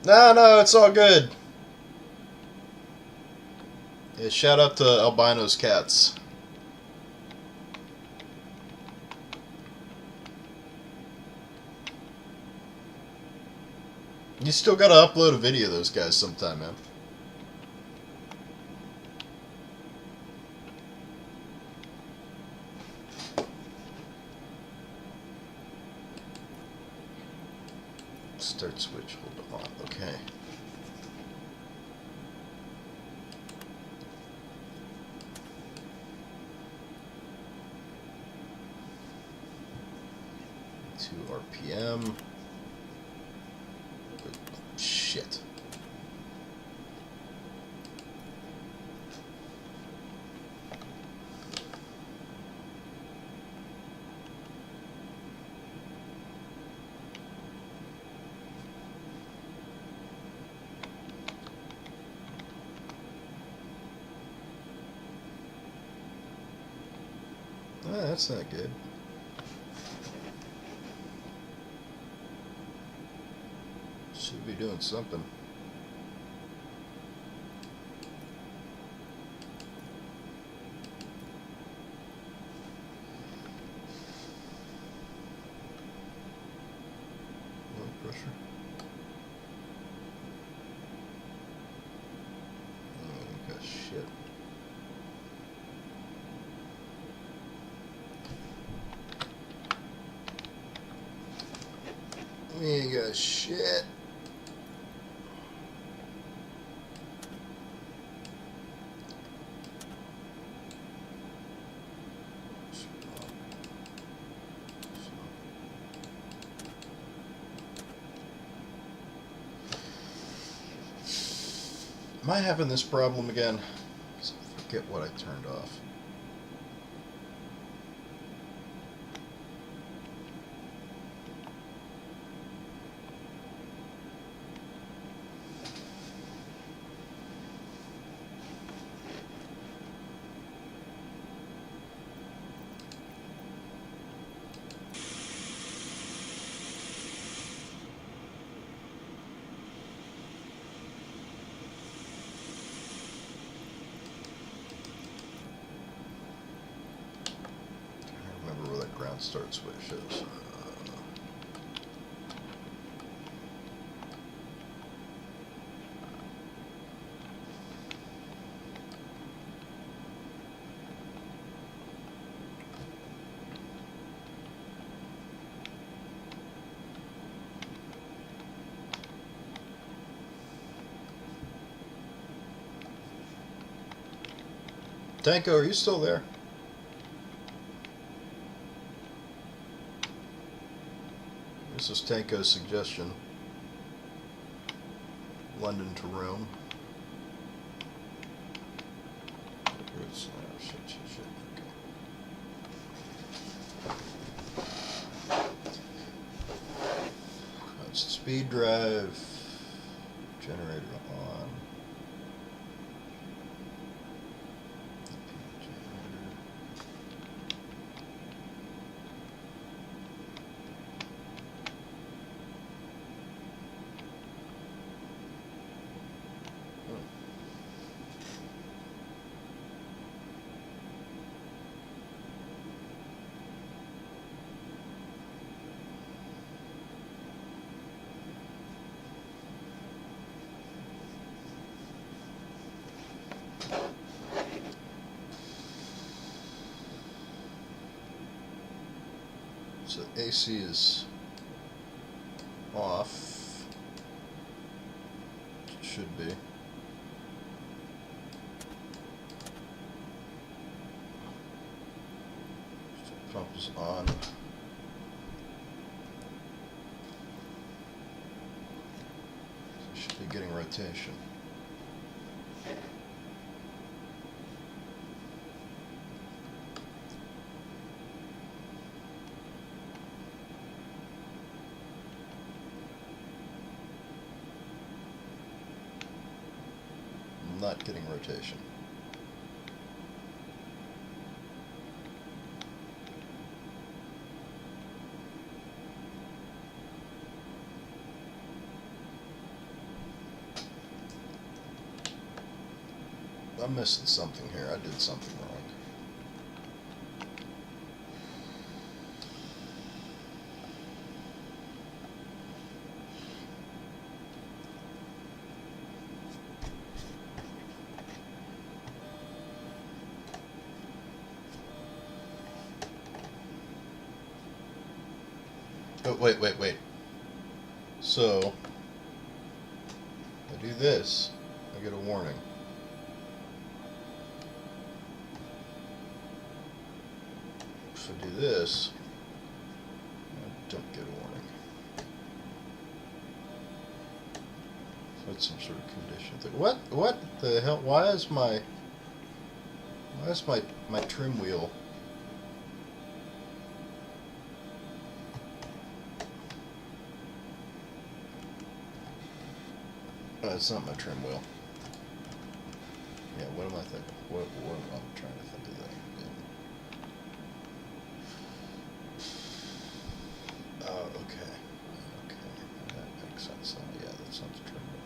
No, it's all good. Yeah, shout out to Albino's cats. You still gotta upload a video of those guys sometime, man. Start switch, hold on, okay. RPM. Shit. Ah, that's not good. Should be doing something. Blood pressure. Oh, got shit. We ain't got shit. Am I having this problem again? I forget what I turned off. Ground start switch is. Tanko, are you still there? This is Tanko's suggestion. London to Rome. Shit. Okay. That's speed drive. Generator on. So AC is off. It should be. Pump is on. So it should be getting rotation. Not getting rotation. I'm missing something here. I did something wrong. Oh, wait. So, I do this, I get a warning. If I do this, I don't get a warning. So it's some sort of condition thing. What the hell? Why is my trim wheel? It's not my trim wheel. Yeah, what am I thinking? What am I trying to think of that? Oh, okay. That makes sense. Yeah, that's not the trim wheel.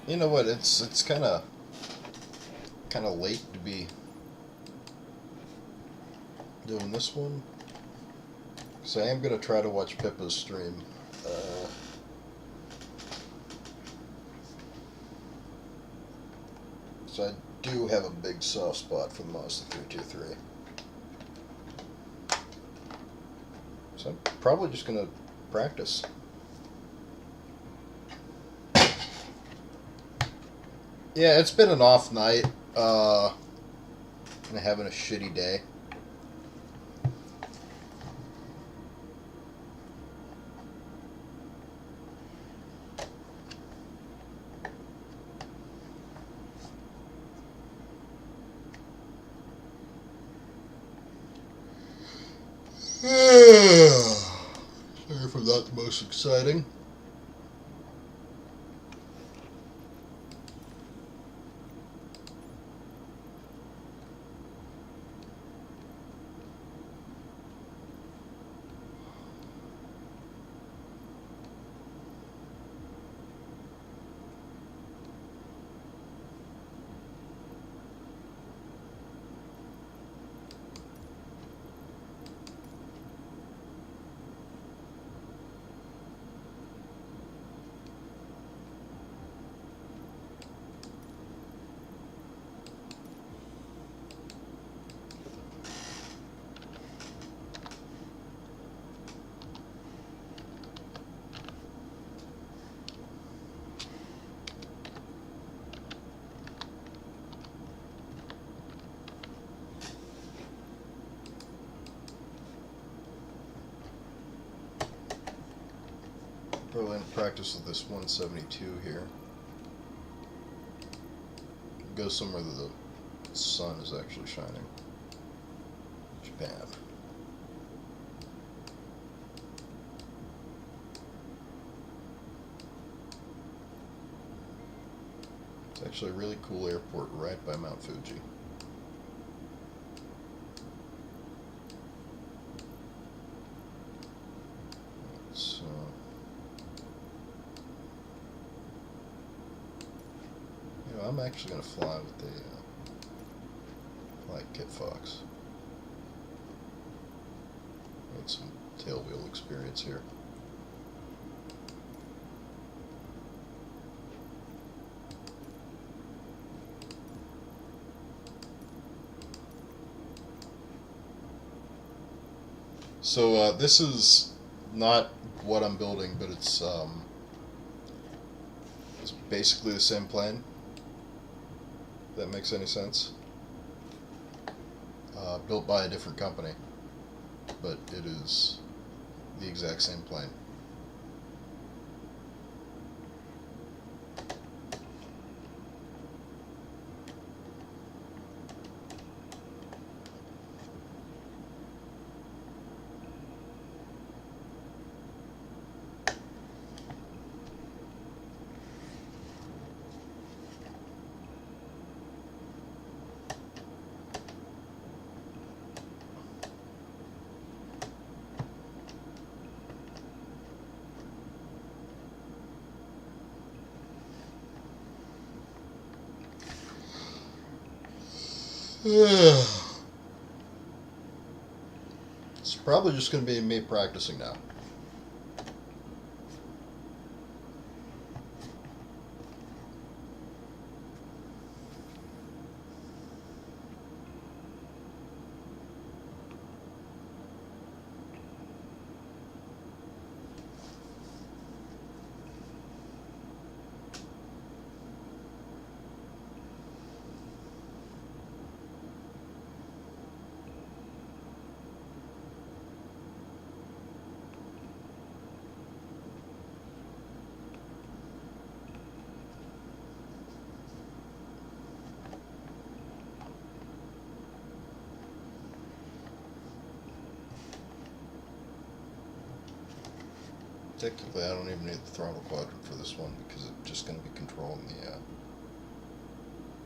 You know what? It's kind of late to be doing this one. So I am gonna try to watch Pippa's stream. So I do have a big soft spot for the Mazda 323. So I'm probably just gonna practice. Yeah, it's been an off night. And having a shitty day. Sorry if I'm not the most exciting. Probably going to practice with this 172 here. Go somewhere that the sun is actually shining. Japan. It's actually a really cool airport right by Mount Fuji. So, I'm actually going to fly with the Kit Fox. Get some tailwheel experience here. So this is not what I'm building, but it's basically the same plane. If that makes any sense. Built by a different company, but it is the exact same plane. It's probably just going to be me practicing now. Technically, I don't even need the throttle quadrant for this one because it's just going to be controlling the.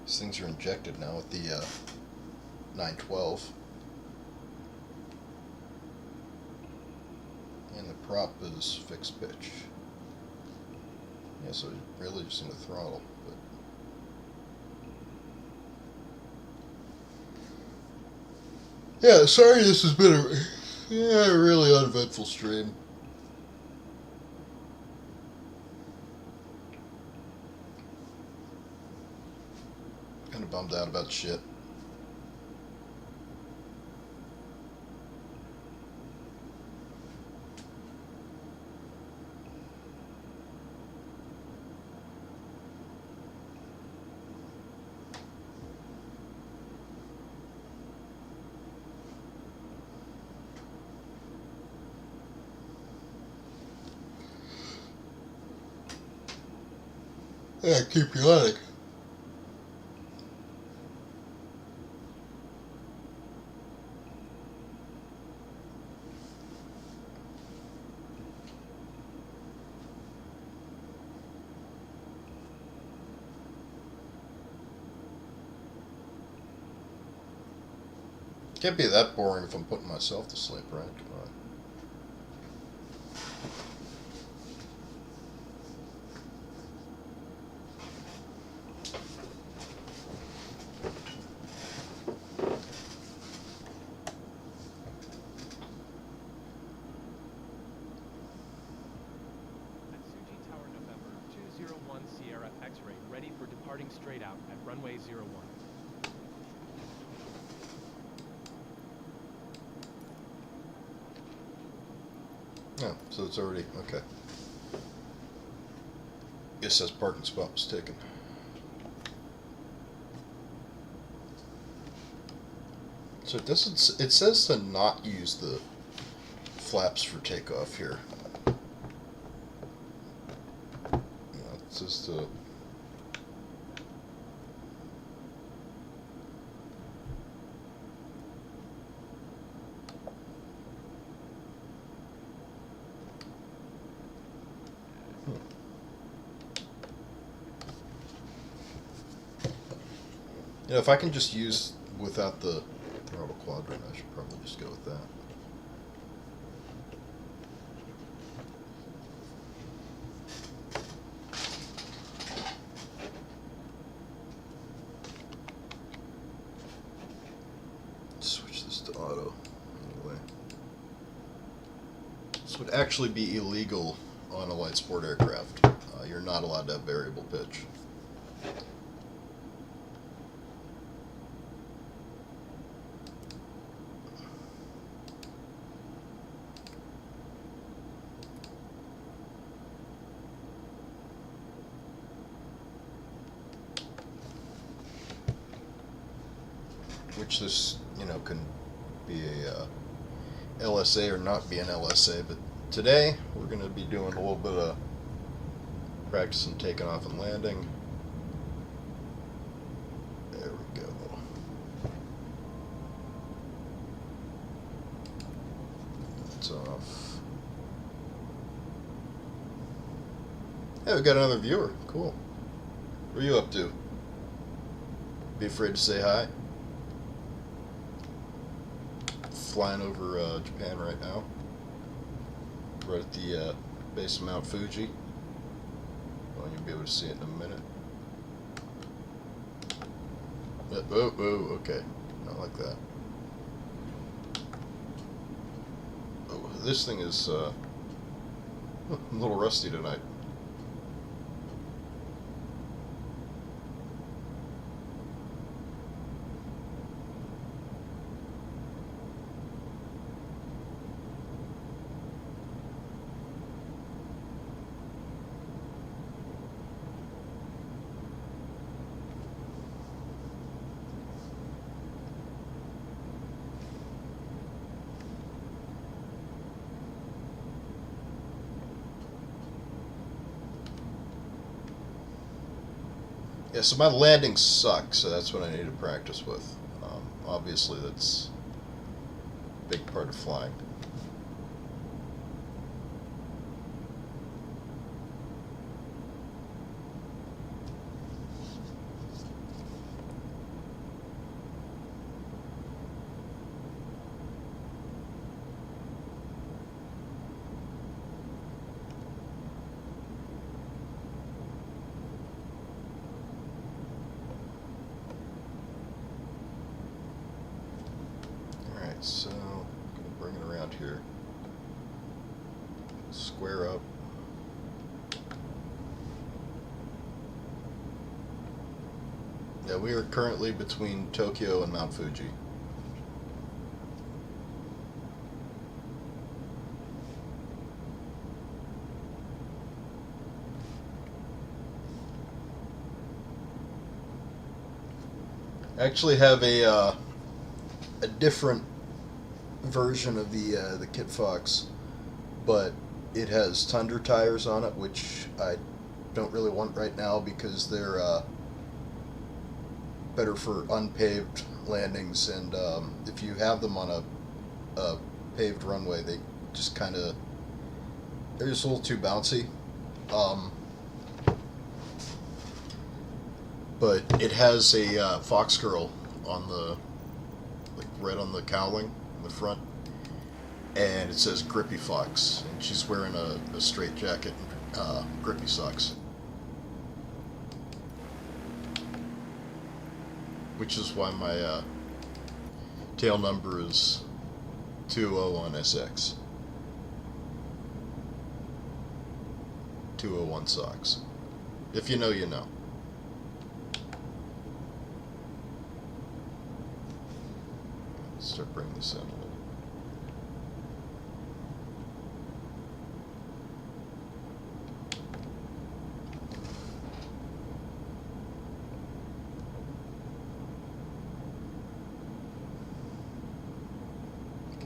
These things are injected now with the 912. And the prop is fixed pitch. Yeah, so really just in the throttle. But yeah, sorry this has been a really uneventful stream. Kind of bummed out about shit. Yeah, keep you on it. Can't be that boring if I'm putting myself to sleep, right? Come on. Atsugi Tower November 201 Sierra X-ray ready for departing straight out at runway 01. Yeah, so it's already okay. Guess that parking spot was taken. So it doesn't. It says to not use the flaps for takeoff here. It says to. You know, if I can just use without the throttle quadrant, I should probably just go with that. Switch this to auto anyway. This would actually be illegal on a light sport aircraft. You're not allowed to have variable pitch. Which this, can be a LSA or not be an LSA, but today we're going to be doing a little bit of practicing taking off and landing. There we go. It's off. Hey, we got another viewer. Cool. What are you up to? Be afraid to say hi? Flying over Japan right now. Right at the base of Mount Fuji. Well, you'll be able to see it in a minute. Oh, okay. Not like that. Oh, this thing is a little rusty tonight. Yeah, so my landings suck, so that's what I need to practice with. Obviously, that's a big part of flying. Alright, so I'm going to bring it around here. Square up. Yeah, we are currently between Tokyo and Mount Fuji. I actually have a different version of the Kit Fox, but it has Tundra tires on it, which I don't really want right now because they're better for unpaved landings, and if you have them on a paved runway, they just kind of, they're just a little too bouncy. But it has a Fox Girl on the, like, right on the cowling in the front, and it says Grippy Fox, and she's wearing a straight jacket and grippy socks, which is why my tail number is 20 on SX. 201 socks. If you know, you know. Start bringing this in a little.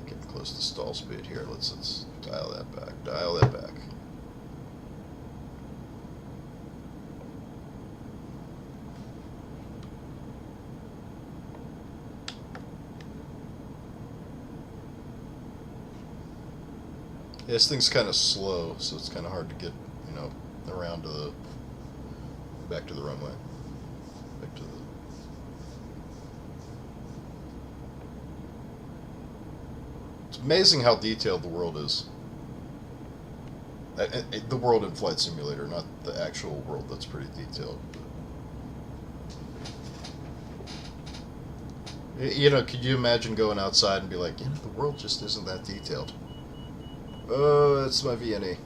Getting close to stall speed here. Let's dial that back. Dial that back. Yeah, this thing's kind of slow, so it's kind of hard to get, around to the, back to the runway. Back to the... It's amazing how detailed the world is. The world in Flight Simulator, not the actual world that's pretty detailed. Could you imagine going outside and be like, the world just isn't that detailed? Oh, that's my VNE.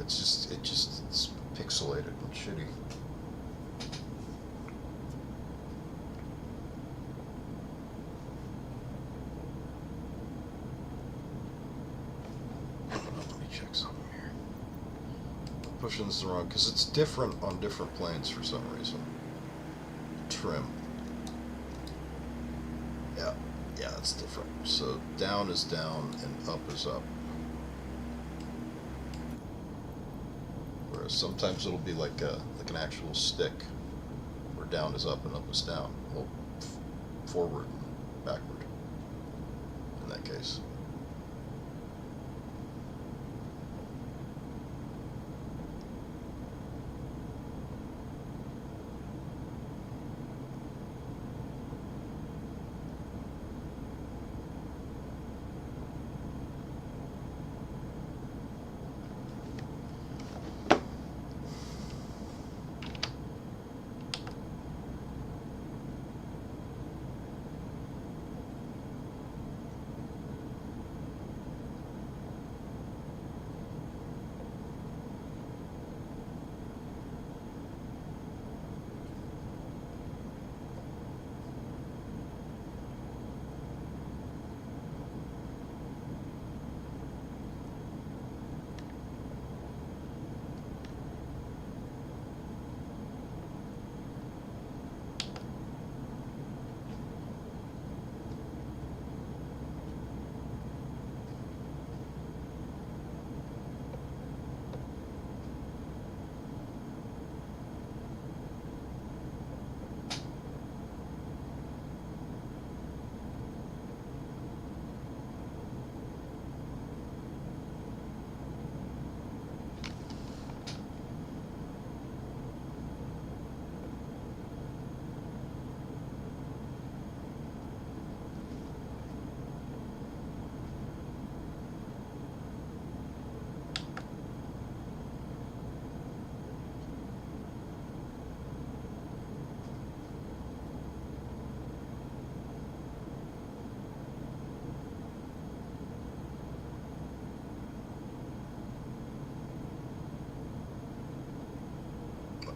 It's pixelated and shitty. Let me check something here. I'm pushing this wrong because it's different on different planes for some reason. Trim. Yeah, that's different. So down is down and up is up. Whereas sometimes it'll be like an actual stick, where down is up and up is down. Well, forward and backward in that case.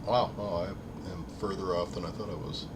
Wow, oh, I am further off than I thought I was.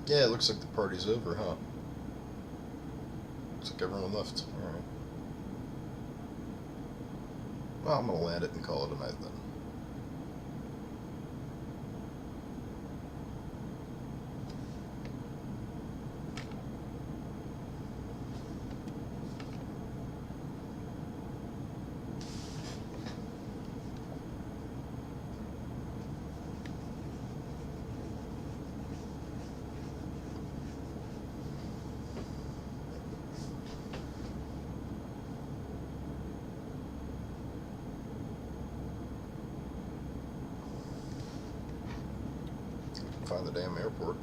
Yeah, it looks like the party's over, huh? Looks like everyone left. Alright. Well, I'm gonna land it and call it a night then. Find the damn airport.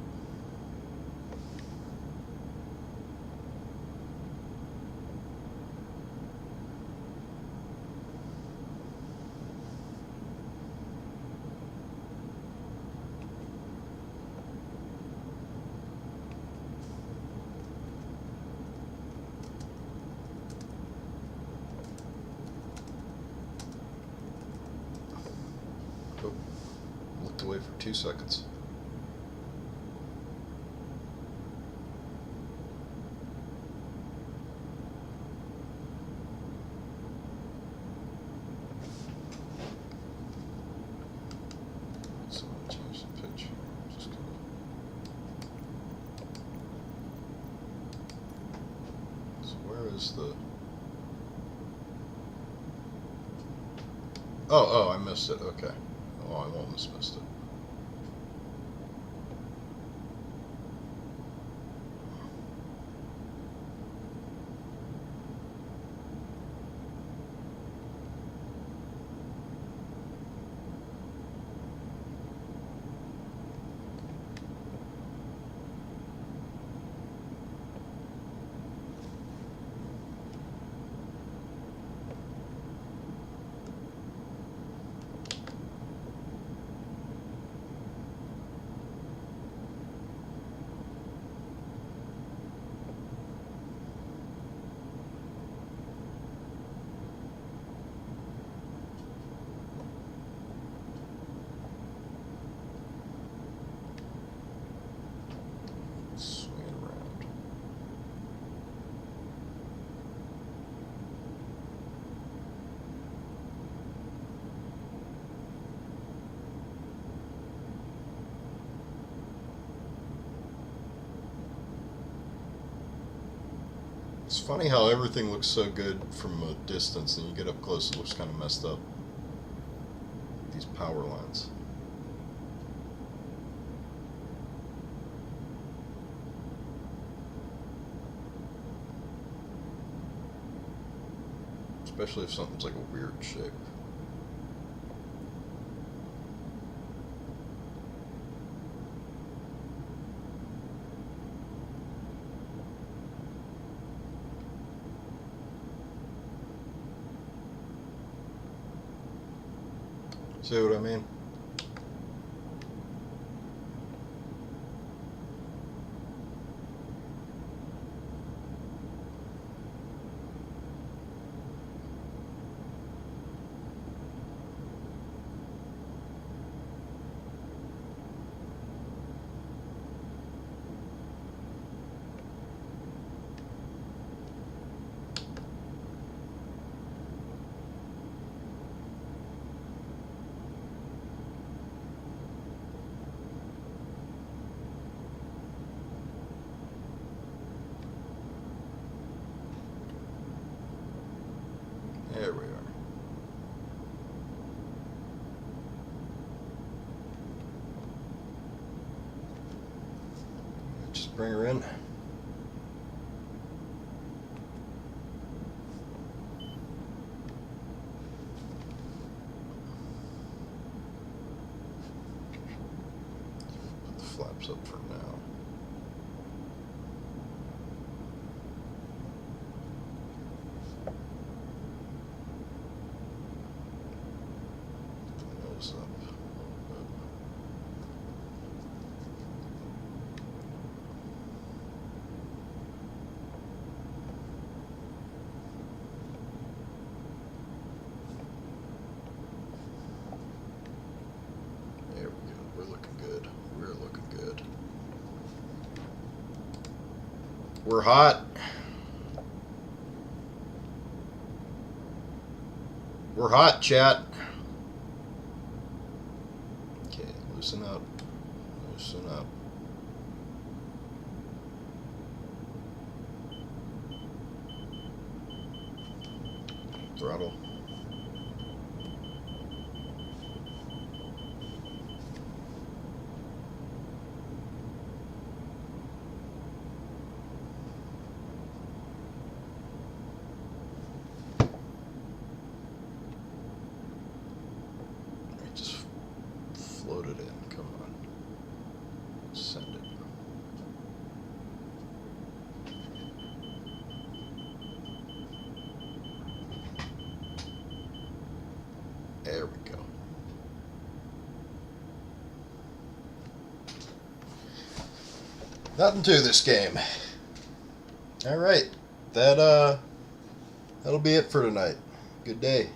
Oh, looked away for 2 seconds. So I'm gonna change the pitch here. Just gonna... So where is the... Oh, I missed it. Okay. Oh, I almost missed it. Swing it around. It's funny how everything looks so good from a distance, and you get up close, it looks kind of messed up. These power lines. Especially if something's like a weird shape. See what I mean? Just bring her in. Put the flaps up for now. Put the nose up. There we go. We're looking good. We're looking good. We're hot. We're hot, chat. Okay, loosen up. Loosen up. Throttle. Just float it in. Come on. Send it. There we go. Nothing to this game. All right. That'll be it for tonight. Good day.